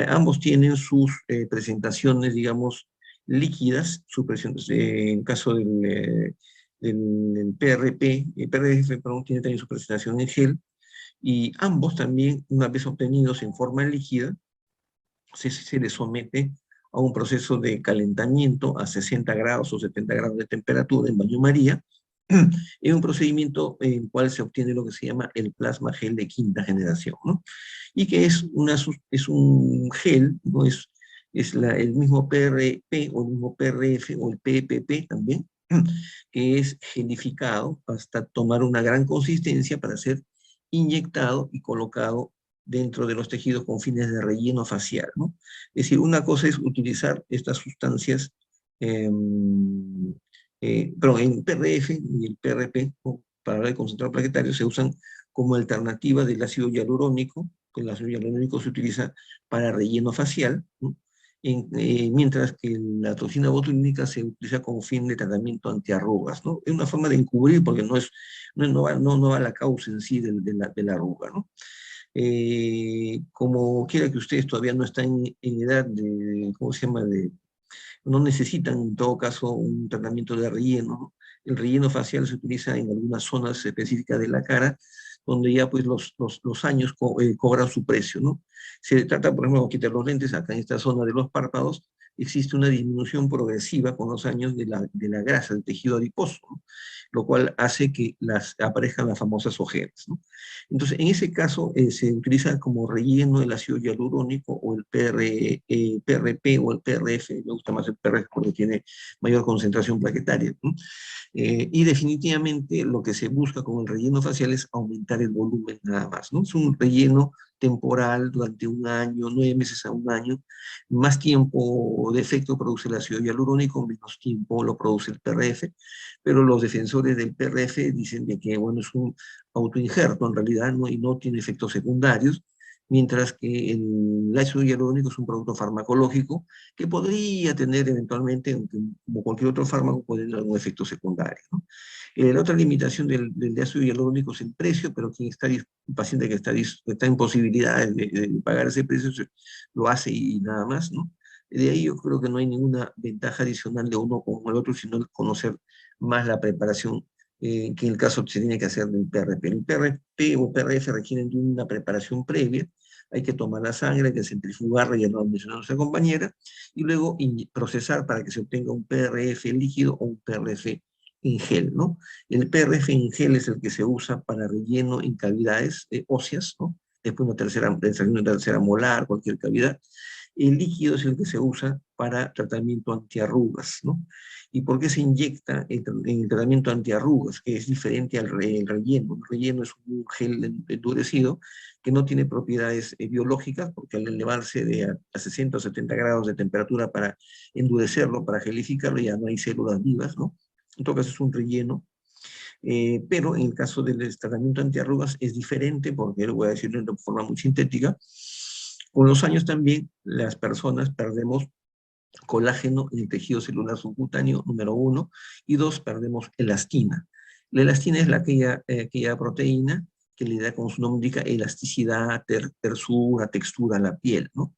Ambos tienen sus presentaciones, digamos, líquidas, en el caso del PRP, el PRF, perdón, tiene también su presentación en gel, y ambos también, una vez obtenidos en forma líquida, se les somete a un proceso de calentamiento a 60 grados o 70 grados de temperatura en baño María, en un procedimiento en el cual se obtiene lo que se llama el plasma gel de quinta generación, ¿no? Y que es un gel, ¿no? El mismo PRP o el mismo PRF o el PPP también, que es gelificado hasta tomar una gran consistencia para ser inyectado y colocado dentro de los tejidos con fines de relleno facial, ¿no? Es decir, una cosa es utilizar estas sustancias, pero en PRF y el PRP, ¿no? Para hablar de concentrado plaquetario, se usan como alternativa del ácido hialurónico, que el ácido hialurónico se utiliza para relleno facial, ¿no? Mientras que la toxina botulínica se utiliza como fin de tratamiento antiarrugas, ¿no? Es una forma de encubrir porque no va a la causa en sí de la arruga, ¿no? Como quiera que ustedes todavía no están en edad de, ¿cómo se llama?, no necesitan en todo caso un tratamiento de relleno, ¿no? El relleno facial se utiliza en algunas zonas específicas de la cara, donde ya pues los años cobran su precio, ¿no? Se trata, por ejemplo, de quitar los lentes, acá en esta zona de los párpados, existe una disminución progresiva con los años de la grasa, del tejido adiposo, ¿no? Lo cual hace que aparezcan las famosas ojeras, ¿no? Entonces, en ese caso, se utiliza como relleno el ácido hialurónico o el PRP o el PRF, me gusta más el PRF porque tiene mayor concentración plaquetaria, ¿no? Y definitivamente lo que se busca con el relleno facial es aumentar el volumen nada más, ¿no? Es un relleno temporal durante un año, 9 meses a un año. Más tiempo de efecto produce el ácido hialurónico, menos tiempo lo produce el PRF, pero los defensores del PRF dicen de que, bueno, es un autoinjerto en realidad, ¿no? Y no tiene efectos secundarios, mientras que el ácido hialurónico es un producto farmacológico que podría tener eventualmente, como cualquier otro fármaco, puede tener algún efecto secundario, ¿no? La otra limitación del ácido hialurónico es el precio, pero quien está, un paciente que está en posibilidades de pagar ese precio, lo hace y nada más, ¿no? De ahí yo creo que no hay ninguna ventaja adicional de uno con el otro, sino el conocer más la preparación que en el caso se tiene que hacer del PRP. El PRP o PRF requieren de una preparación previa. Hay que tomar la sangre, hay que centrifugarla, ya lo mencionó nuestra compañera, y luego procesar para que se obtenga un PRF líquido o un PRF en gel, ¿no? El PRF en gel es el que se usa para relleno en cavidades óseas, ¿no? Después una tercera molar, cualquier cavidad. El líquido es el que se usa para tratamiento antiarrugas, ¿no? ¿Y por qué se inyecta en el tratamiento antiarrugas? Que es diferente al relleno. El relleno es un gel endurecido que no tiene propiedades biológicas, porque al elevarse a 60 o 70 grados de temperatura para endurecerlo, para gelificarlo, ya no hay células vivas, ¿no? En todo caso es un relleno. Pero en el caso del tratamiento antiarrugas es diferente, porque lo voy a decirlo de forma muy sintética. Con los años también las personas perdemos colágeno en el tejido celular subcutáneo, número 1, y 2, perdemos elastina. La elastina es aquella proteína que le da, como su nombre indica, elasticidad, tersura, textura a la piel, ¿no?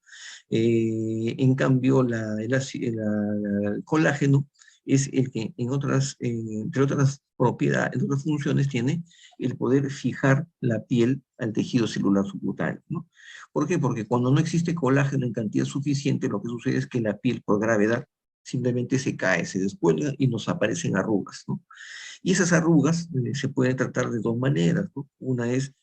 En cambio, el colágeno es el que, entre otras propiedades, entre otras funciones, tiene el poder fijar la piel al tejido celular subcutáneo, ¿no? ¿Por qué? Porque cuando no existe colágeno en cantidad suficiente, lo que sucede es que la piel, por gravedad, simplemente se cae, se descuelga y nos aparecen arrugas, ¿no? Y esas arrugas se pueden tratar de dos maneras, ¿no? Una es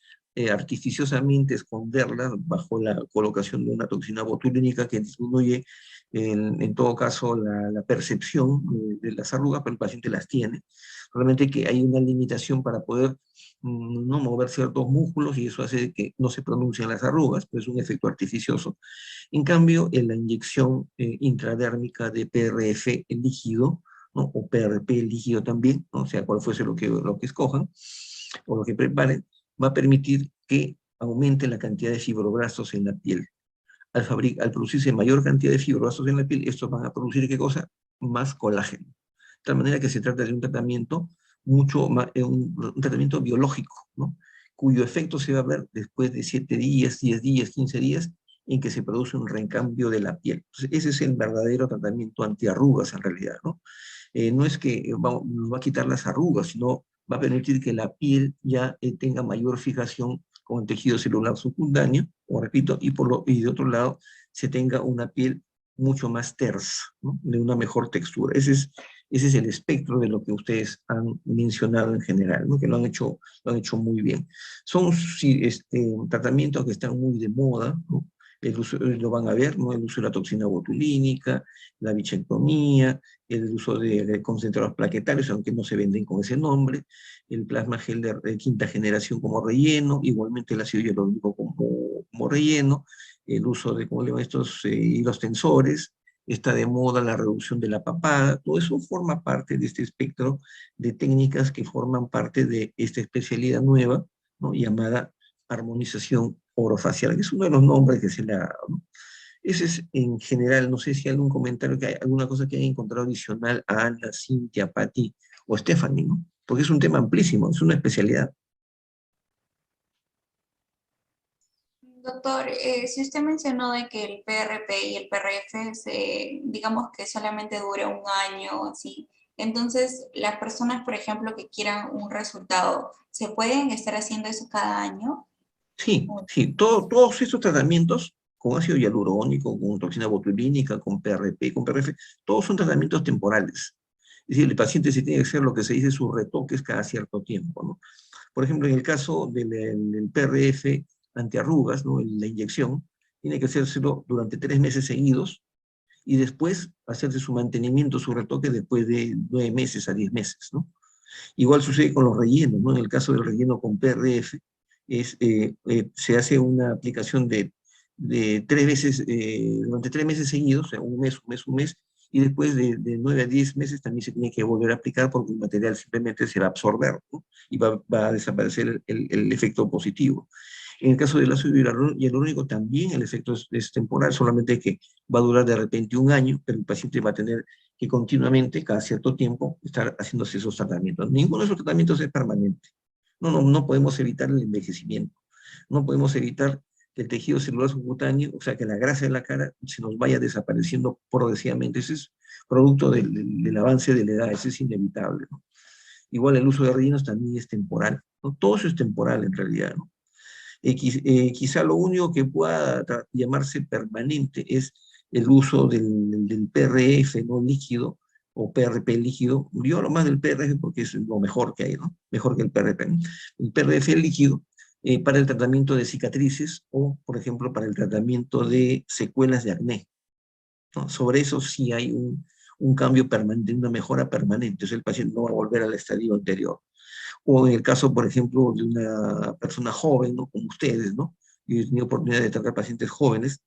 artificiosamente esconderlas bajo la colocación de una toxina botulínica que disminuye en todo caso la percepción de las arrugas, pero el paciente las tiene. Solamente que hay una limitación para poder no mover ciertos músculos y eso hace que no se pronuncien las arrugas, pues es un efecto artificioso. En cambio, en la inyección intradérmica de PRF líquido, ¿no? O PRP líquido también, ¿no? O sea, cual fuese lo que escojan o lo que preparen, va a permitir que aumente la cantidad de fibroblastos en la piel. Al producirse mayor cantidad de fibroblastos en la piel, estos van a producir, ¿qué cosa? Más colágeno. De tal manera que se trata de un tratamiento mucho más, un tratamiento biológico, ¿no? Cuyo efecto se va a ver después de 7 días, 10 días, 15 días, en que se produce un recambio de la piel. Entonces, ese es el verdadero tratamiento antiarrugas en realidad, ¿no? No es que nos va a quitar las arrugas, sino va a permitir que la piel ya tenga mayor fijación con el tejido celular subcutáneo, como repito, y de otro lado se tenga una piel mucho más tersa, ¿no? De una mejor textura. Ese es el espectro de lo que ustedes han mencionado en general, ¿no? Que lo han hecho muy bien. Son tratamientos que están muy de moda, ¿no? Lo van a ver, ¿no? El uso de la toxina botulínica, la bichectomía, el uso de concentrados plaquetarios, aunque no se venden con ese nombre, el plasma gel de quinta generación como relleno, igualmente el ácido hialurónico como relleno, el uso de, ¿cómo le llaman estos hilos tensores? Está de moda la reducción de la papada, todo eso forma parte de este espectro de técnicas que forman parte de esta especialidad nueva, ¿no? Llamada armonización orofacial, que es uno de los nombres que se le ha dado, ¿no? Ese es en general. No sé si hay algún comentario, alguna cosa que haya encontrado adicional a Ana, Cintia, Patti o Stephanie, ¿no? Porque es un tema amplísimo, es una especialidad. Doctor, si usted mencionó de que el PRP y el PRF, digamos que solamente dura un año, así, entonces las personas, por ejemplo, que quieran un resultado, ¿se pueden estar haciendo eso cada año? Sí, sí, todos estos tratamientos con ácido hialurónico, con toxina botulínica, con PRP, con PRF, todos son tratamientos temporales. Es decir, el paciente se tiene que hacer lo que se dice sus retoques cada cierto tiempo, ¿no? Por ejemplo, en el caso del PRF antiarrugas, ¿no? La inyección, tiene que hacérselo durante 3 meses seguidos y después hacerse su mantenimiento, su retoque después de 9 meses a 10 meses, ¿no? Igual sucede con los rellenos, ¿no? En el caso del relleno con PRF, se hace una aplicación de 3 veces, durante 3 meses seguidos, o sea, un mes, y después de 9 a 10 meses también se tiene que volver a aplicar porque el material simplemente se va a absorber, ¿no? Y va a desaparecer el efecto positivo. En el caso del ácido hialurónico también el efecto es temporal, solamente que va a durar de repente un año, pero el paciente va a tener que continuamente, cada cierto tiempo, estar haciéndose esos tratamientos. Ninguno de esos tratamientos es permanente. No podemos evitar el envejecimiento. No podemos evitar que el tejido celular subcutáneo, o sea, que la grasa de la cara se nos vaya desapareciendo progresivamente. Ese es producto del avance de la edad, ese es inevitable, ¿no? Igual el uso de rellenos también es temporal, ¿no? Todo eso es temporal en realidad, ¿no? Quizá lo único que pueda llamarse permanente es el uso del PRF no líquido o PRP líquido. Yo hablo más del PRF porque es lo mejor que hay, ¿no? Mejor que el PRP, ¿no? El PRF líquido para el tratamiento de cicatrices o, por ejemplo, para el tratamiento de secuelas de acné, ¿no? Sobre eso sí hay un cambio permanente, una mejora permanente. O sea, el paciente no va a volver al estadio anterior. O en el caso, por ejemplo, de una persona joven, ¿no? Como ustedes, ¿no? Yo he tenido oportunidad de tratar pacientes jóvenes,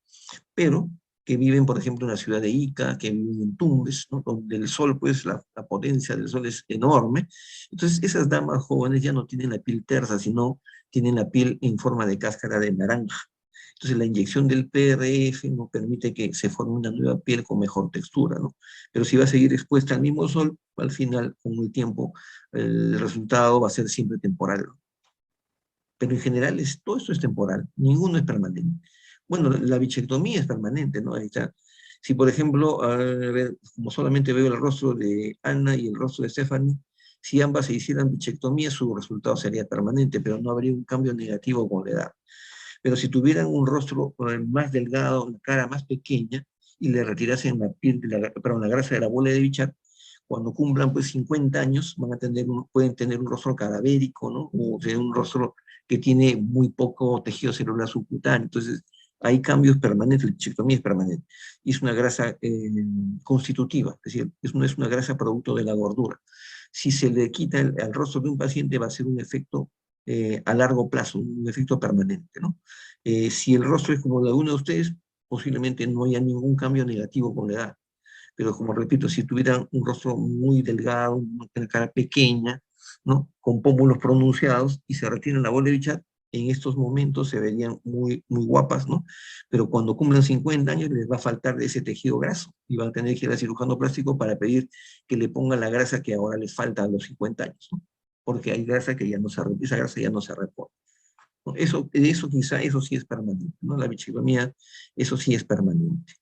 pero que viven, por ejemplo, en la ciudad de Ica, que viven en Tumbes, ¿no? Donde el sol, pues, la potencia del sol es enorme. Entonces, esas damas jóvenes ya no tienen la piel tersa, sino tienen la piel en forma de cáscara de naranja. Entonces, la inyección del PRF no permite que se forme una nueva piel con mejor textura, ¿no? Pero si va a seguir expuesta al mismo sol, al final, con el tiempo, el resultado va a ser siempre temporal. Pero en general todo esto es temporal, ninguno es permanente. Bueno, la bichectomía es permanente, ¿no? Ahí está. Si, por ejemplo, a ver, como solamente veo el rostro de Ana y el rostro de Stephanie, si ambas se hicieran bichectomía, su resultado sería permanente, pero no habría un cambio negativo con la edad. Pero si tuvieran un rostro más delgado, una cara más pequeña, y le retirasen la piel, la grasa de la bola de Bichat, cuando cumplan pues 50 años, pueden tener un rostro cadavérico, ¿no? O sea, un rostro que tiene muy poco tejido celular subcutáneo. Entonces, hay cambios permanentes, la bichectomía es permanente. Y es una grasa constitutiva, es decir, no es una grasa producto de la gordura. Si se le quita al rostro de un paciente, va a ser un efecto a largo plazo, un efecto permanente, ¿no? Si el rostro es como el de uno de ustedes, posiblemente no haya ningún cambio negativo con la edad. Pero como repito, si tuvieran un rostro muy delgado, una cara pequeña, ¿no? Con pómulos pronunciados y se retiran la bola de Bichat, en estos momentos se verían muy, muy guapas, ¿no? Pero cuando cumplan 50 años les va a faltar ese tejido graso y van a tener que ir al cirujano plástico para pedir que le ponga la grasa que ahora les falta a los 50 años, ¿no? Porque hay grasa que ya no esa grasa ya no se repone, ¿no? Eso quizá, eso sí es permanente, ¿no? La bichectomía, eso sí es permanente.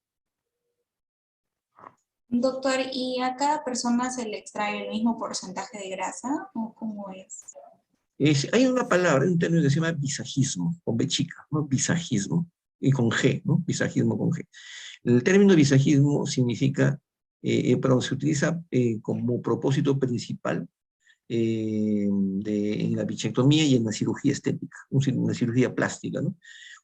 Doctor, ¿y a cada persona se le extrae el mismo porcentaje de grasa o cómo es? Hay una palabra, un término que se llama visajismo, con B chica, ¿no? Visajismo, y con G, ¿no? Visajismo con G. El término visajismo significa, pero se utiliza como propósito principal en la bichectomía y en la cirugía estética, una cirugía plástica, ¿no?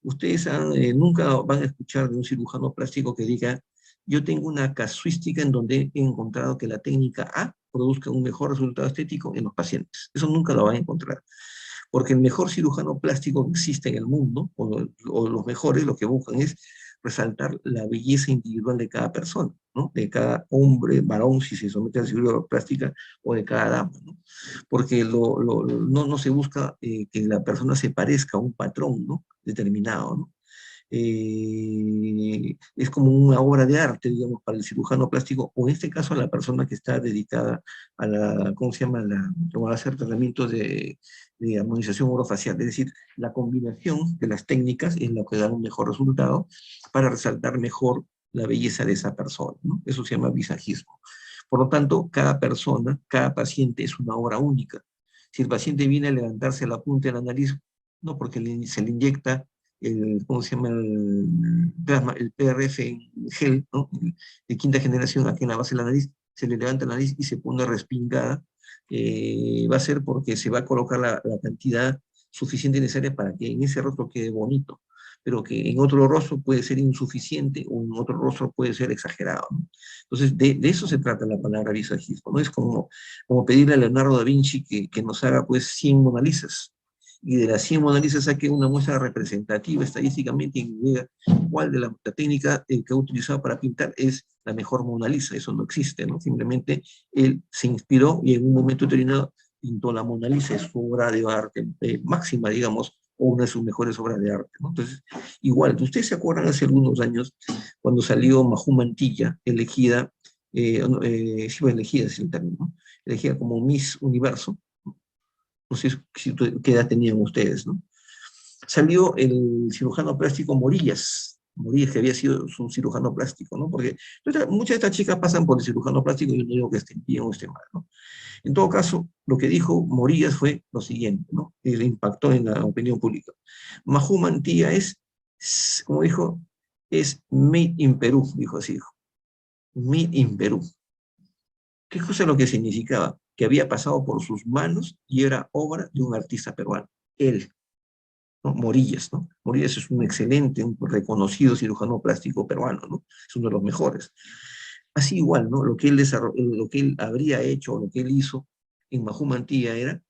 Ustedes nunca van a escuchar de un cirujano plástico que diga, yo tengo una casuística en donde he encontrado que la técnica A produzca un mejor resultado estético en los pacientes. Eso nunca lo van a encontrar. Porque el mejor cirujano plástico que existe en el mundo, o los mejores, lo que buscan es resaltar la belleza individual de cada persona, ¿no? De cada hombre, varón, si se somete a la cirugía plástica, o de cada dama, ¿no? Porque no se busca que la persona se parezca a un patrón, ¿no? Determinado, ¿no? Es como una obra de arte, digamos, para el cirujano plástico, o en este caso a la persona que está dedicada a la, ¿cómo se llama? A hacer tratamientos de armonización orofacial, es decir, la combinación de las técnicas es lo que da un mejor resultado para resaltar mejor la belleza de esa persona, ¿no? Eso se llama visajismo. Por lo tanto, cada persona, cada paciente es una obra única. Si el paciente viene a levantarse la punta de la nariz, no porque se le inyecta ¿cómo se llama? El PRF en gel, ¿no? De quinta generación aquí en la base de la nariz, se le levanta la nariz y se pone respingada, va a ser porque se va a colocar la cantidad suficiente necesaria para que en ese rostro quede bonito, pero que en otro rostro puede ser insuficiente o en otro rostro puede ser exagerado, ¿no? Entonces, de eso se trata la palabra visajismo, ¿no? Es como pedirle a Leonardo da Vinci que nos haga pues 100 Mona Lisas, y de las 100 Mona Lisa saque una muestra representativa estadísticamente y diga cuál de la técnica que ha utilizado para pintar es la mejor Mona Lisa. Eso no existe, ¿no? Simplemente él se inspiró y en un momento determinado pintó la Mona Lisa, es su obra de arte máxima, digamos, o una de sus mejores obras de arte, ¿no? Entonces, igual, ¿ustedes se acuerdan hace algunos años cuando salió Majú Mantilla, elegida, sí fue elegida, es el término, ¿no? Elegida como Miss Universo? No sé qué edad tenían ustedes, ¿no? Salió el cirujano plástico Morillas, que había sido su cirujano plástico, ¿no? Porque muchas de estas chicas pasan por el cirujano plástico y yo no digo que estén bien o estén mal, ¿no? En todo caso, lo que dijo Morillas fue lo siguiente, ¿no? Y le impactó en la opinión pública. Majú Mantilla como dijo, es made in Perú, dijo así, dijo. Made in Perú. ¿Qué cosa es lo que significaba? Que había pasado por sus manos y era obra de un artista peruano, él, ¿no? Morillas, ¿no? Morillas es un excelente, un reconocido cirujano plástico peruano, ¿no? Es uno de los mejores. Así igual, ¿no? Lo que él habría hecho, o lo que él hizo en Majú Mantilla era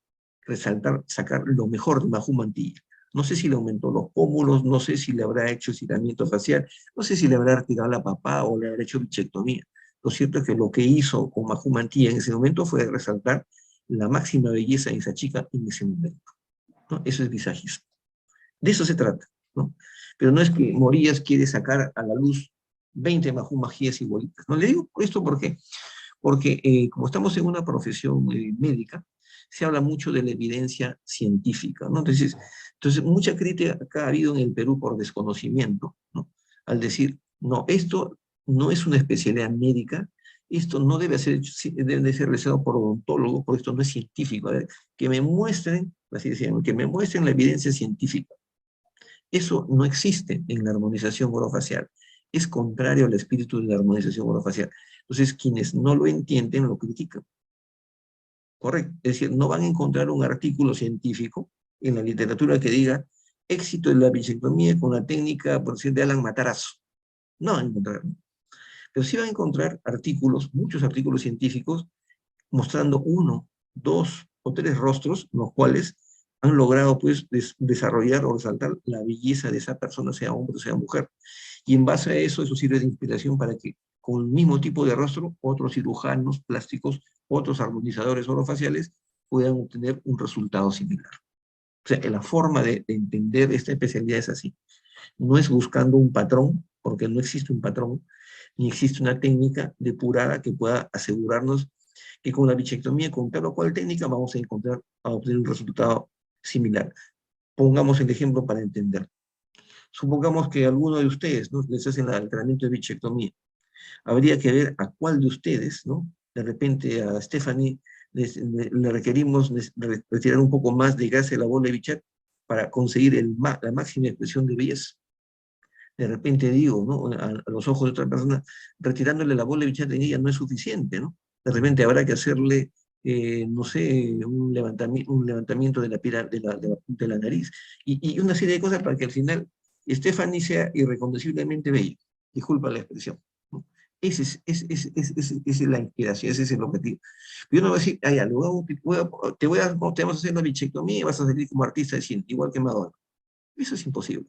resaltar, sacar lo mejor de Majú Mantilla. No sé si le aumentó los pómulos, no sé si le habrá hecho estiramiento facial, no sé si le habrá retirado la papada o le habrá hecho bichectomía. Lo cierto es que lo que hizo con Majú Mantilla en ese momento fue resaltar la máxima belleza de esa chica en ese momento, ¿no? Eso es visajismo. De eso se trata, ¿no? Pero no es que Morillas quiere sacar a la luz 20 Majú Mantías igualitas. No le digo esto porque como estamos en una profesión médica, se habla mucho de la evidencia científica, ¿no? Entonces, mucha crítica acá ha habido en el Perú por desconocimiento, ¿no? Al decir, no, esto no es una especialidad médica, esto no debe ser realizado por odontólogos, porque esto no es científico. A ver, que me muestren, así decían, que me muestren la evidencia científica. Eso no existe en la armonización orofacial. Es contrario al espíritu de la armonización orofacial. Entonces, quienes no lo entienden lo critican. Correcto. Es decir, no van a encontrar un artículo científico en la literatura que diga éxito de la bichectomía con la técnica, por decir, de Alan Matarazzo. No van a encontrar. Pero sí van a encontrar artículos, muchos artículos científicos, mostrando 1, 2 o 3 rostros, los cuales han logrado pues desarrollar o resaltar la belleza de esa persona, sea hombre o sea mujer. Y en base a eso sirve de inspiración para que con el mismo tipo de rostro, otros cirujanos plásticos, otros armonizadores orofaciales puedan obtener un resultado similar. O sea, la forma de entender esta especialidad es así. No es buscando un patrón, porque no existe un patrón, ni existe una técnica depurada que pueda asegurarnos que con la bichectomía, con tal o cual técnica, vamos a obtener un resultado similar. Pongamos el ejemplo para entender. Supongamos que alguno de ustedes, ¿no?, les hacen el tratamiento de bichectomía. Habría que ver a cuál de ustedes, ¿no? De repente a Stephanie le requerimos retirar un poco más de gas de la bola de Bichat para conseguir la máxima expresión de belleza. De repente digo, ¿no?, a los ojos de otra persona, retirándole la bola de Bichat en ella no es suficiente, ¿no? De repente habrá que hacerle, no sé, un levantamiento de la punta de la nariz, y una serie de cosas para que al final Stephanie sea irreconociblemente bella. Disculpa la expresión, ¿no? Esa es la inspiración, ese es el objetivo. Yo no voy a decir, te vamos a hacer una bichectomía y vas a salir como artista de cine, igual que Madonna. Eso es imposible.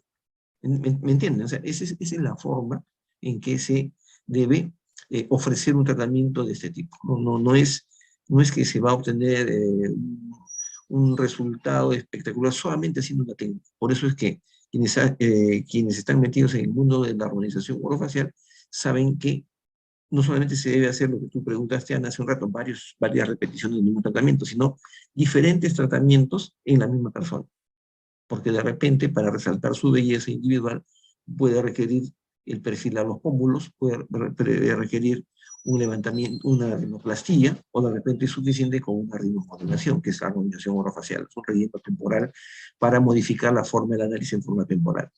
¿Me entienden? O sea, esa es la forma en que se debe ofrecer un tratamiento de este tipo. No es que se va a obtener un resultado espectacular solamente haciendo una técnica. Por eso es que quienes están metidos en el mundo de la armonización orofacial saben que no solamente se debe hacer lo que tú preguntaste, Ana, hace un rato, varias repeticiones del mismo tratamiento, sino diferentes tratamientos en la misma persona. Porque de repente, para resaltar su belleza individual, puede requerir el perfilar los pómulos, puede requerir un levantamiento, una rinoplastía, o de repente es suficiente con una rinomodulación, que es la armonización orofacial, es un relleno temporal para modificar la forma de la nariz en forma temporal.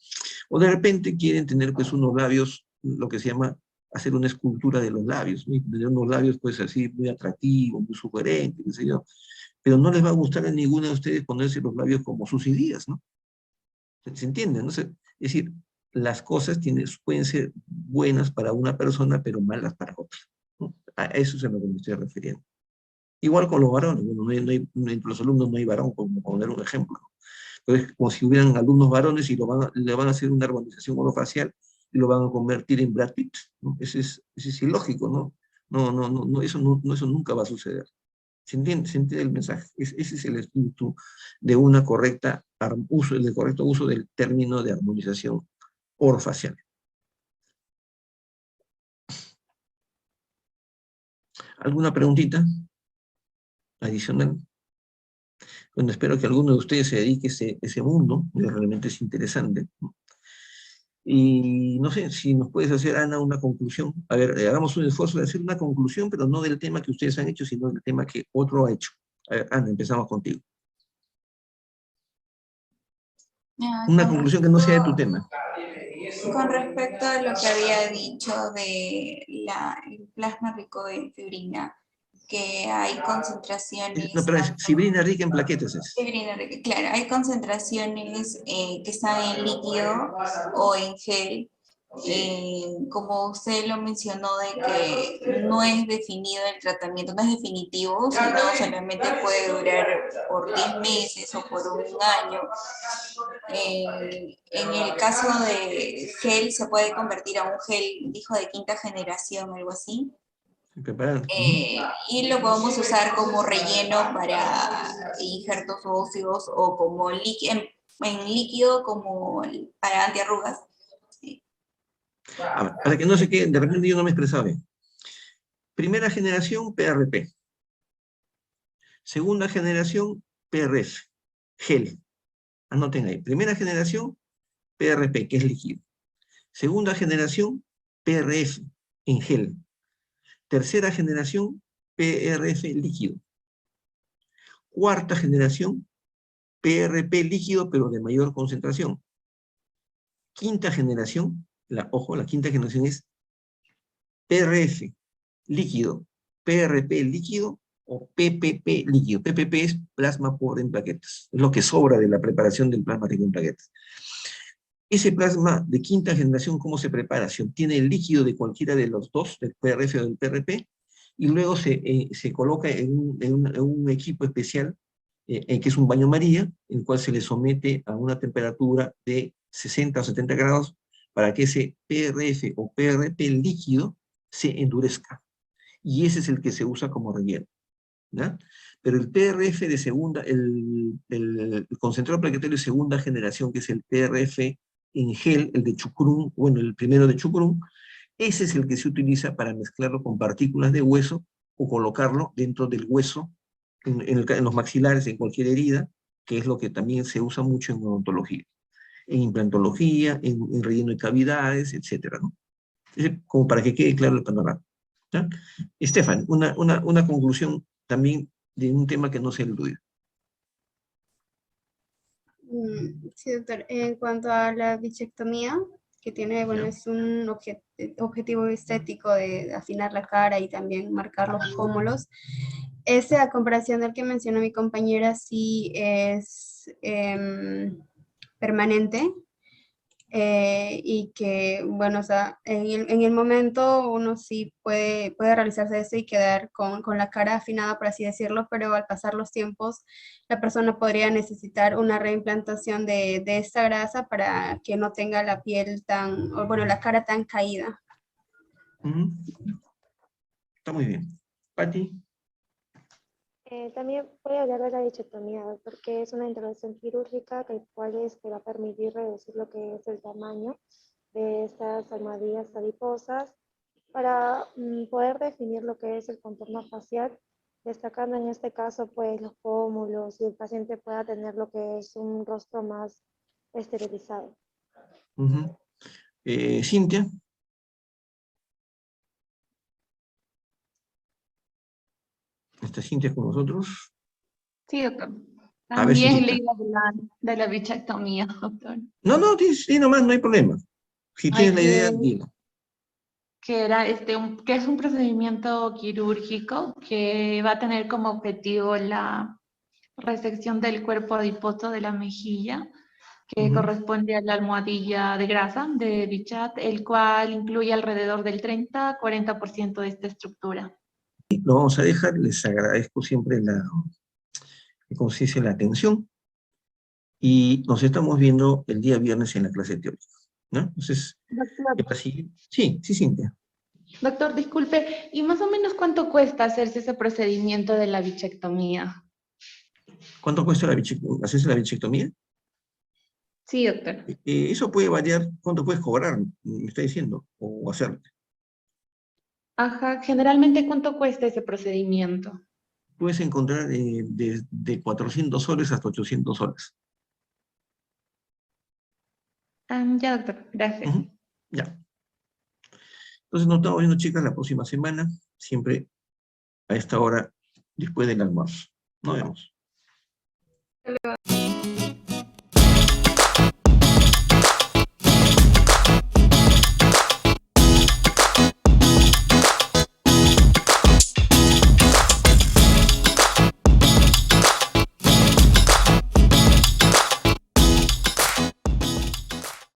O de repente quieren tener pues unos labios, lo que se llama hacer una escultura de los labios, ¿no? Tener unos labios pues así muy atractivos, muy sugerentes, qué sé yo. Pero no les va a gustar a ninguno de ustedes ponerse los labios como Susy Díaz, ¿no? ¿Se entiende? ¿No? Es decir, las cosas pueden ser buenas para una persona, pero malas para otra, ¿no? A eso es a lo que me estoy refiriendo. Igual con los varones, bueno, entre los alumnos no hay varón, como poner un ejemplo. Entonces, como si hubieran alumnos varones y le van a hacer una armonización orofacial y lo van a convertir en Brad Pitt, ¿no? Eso es ilógico, ¿no? Eso nunca va a suceder. ¿Se entiende el mensaje? Ese es el espíritu de una correcta del correcto uso del término de armonización orofacial. ¿Alguna preguntita adicional? Bueno, espero que alguno de ustedes se dedique a ese mundo, que realmente es interesante. Y no sé si nos puedes hacer, Ana, una conclusión. A ver, hagamos un esfuerzo de hacer una conclusión, pero no del tema que ustedes han hecho, sino del tema que otro ha hecho. A ver, Ana, empezamos contigo. Una conclusión que no sea de tu tema. Con respecto a lo que había dicho de el plasma rico en fibrina, que hay concentraciones... No, pero es fibrina rica en plaquetas. Fibrina rica, claro, hay concentraciones que están en líquido o en gel. Como usted lo mencionó, de que no es definido el tratamiento, no es definitivo, sino solamente puede durar por 10 meses o por un año. En el caso de gel, se puede convertir a un gel, dijo, de quinta generación, algo así. Y lo podemos usar como relleno para injertos óseos o como en líquido como para antiarrugas. Para que no se quede, de repente yo no me expresaba bien. Primera generación, PRP. Segunda generación, PRF, gel. Anoten ahí. Primera generación, PRP, que es líquido. Segunda generación, PRF, en gel. Tercera generación, PRF líquido. Cuarta generación, PRP líquido, pero de mayor concentración. Quinta generación, ojo, la quinta generación es PRF líquido, PRP líquido o PPP líquido. PPP es plasma pobre en plaquetas. Es lo que sobra de la preparación del plasma rico en plaquetas. Ese plasma de quinta generación, ¿cómo se prepara? Se obtiene el líquido de cualquiera de los dos, del PRF o del PRP, y luego se coloca en un equipo especial, que es un baño María, en el cual se le somete a una temperatura de 60 o 70 grados para que ese PRF o PRP líquido se endurezca. Y ese es el que se usa como relleno, ¿ya? Pero el PRF de segunda, el concentrado plaquetario de segunda generación, que es el PRF en gel, el de Chucrún, bueno, el primero de Chucrún, ese es el que se utiliza para mezclarlo con partículas de hueso o colocarlo dentro del hueso, en los maxilares, en cualquier herida, que es lo que también se usa mucho en odontología, en implantología, en relleno de cavidades, etcétera, ¿no? Como para que quede claro el panorama, ¿ya? Estefan, una conclusión también de un tema que no sea el tuyo. Sí, doctor. En cuanto a la bichectomía, que tiene, bueno, ¿Ya? es un objetivo estético de afinar la cara y también marcar los pómulos. Esa, a comparación del que mencionó mi compañera, sí es permanente. Y que, bueno, o sea, en el momento uno sí puede realizarse eso y quedar con la cara afinada, por así decirlo, pero al pasar los tiempos, la persona podría necesitar una reimplantación de esta grasa para que no tenga la piel tan, o bueno, la cara tan caída. Está muy bien. Pati. También voy a hablar de la bichectomía, porque es una intervención quirúrgica que cual va a permitir reducir lo que es el tamaño de estas almohadillas adiposas para poder definir lo que es el contorno facial, destacando en este caso pues los pómulos y el paciente pueda tener lo que es un rostro más esterilizado. Cintia. ¿Está Cintia con nosotros? Sí, doctor. A ver, También Cintia. le iba a hablar de la bichectomía, doctor. No, sí, nomás, no hay problema. Si tienes la idea, dilo. Que es un procedimiento quirúrgico que va a tener como objetivo la resección del cuerpo adiposo de la mejilla, que corresponde a la almohadilla de grasa de Bichat, el cual incluye alrededor del 30-40% de esta estructura. Lo vamos a dejar, les agradezco siempre la atención, y nos estamos viendo el día viernes en la clase teórica, ¿no? Entonces, Doctor, sí, Cintia. Doctor, disculpe, ¿y más o menos cuánto cuesta hacerse ese procedimiento de la bichectomía? ¿Cuánto cuesta hacerse la bichectomía? Sí, doctor. Eso puede variar, ¿cuánto puedes cobrar? Me está diciendo, o hacer. Ajá, generalmente, ¿cuánto cuesta ese procedimiento? Puedes encontrar de 400 soles hasta 800 soles. Ya, doctor, gracias. Ujú, ya. Entonces nos estamos viendo, chicas, la próxima semana, siempre a esta hora, después del almuerzo. Nos vemos.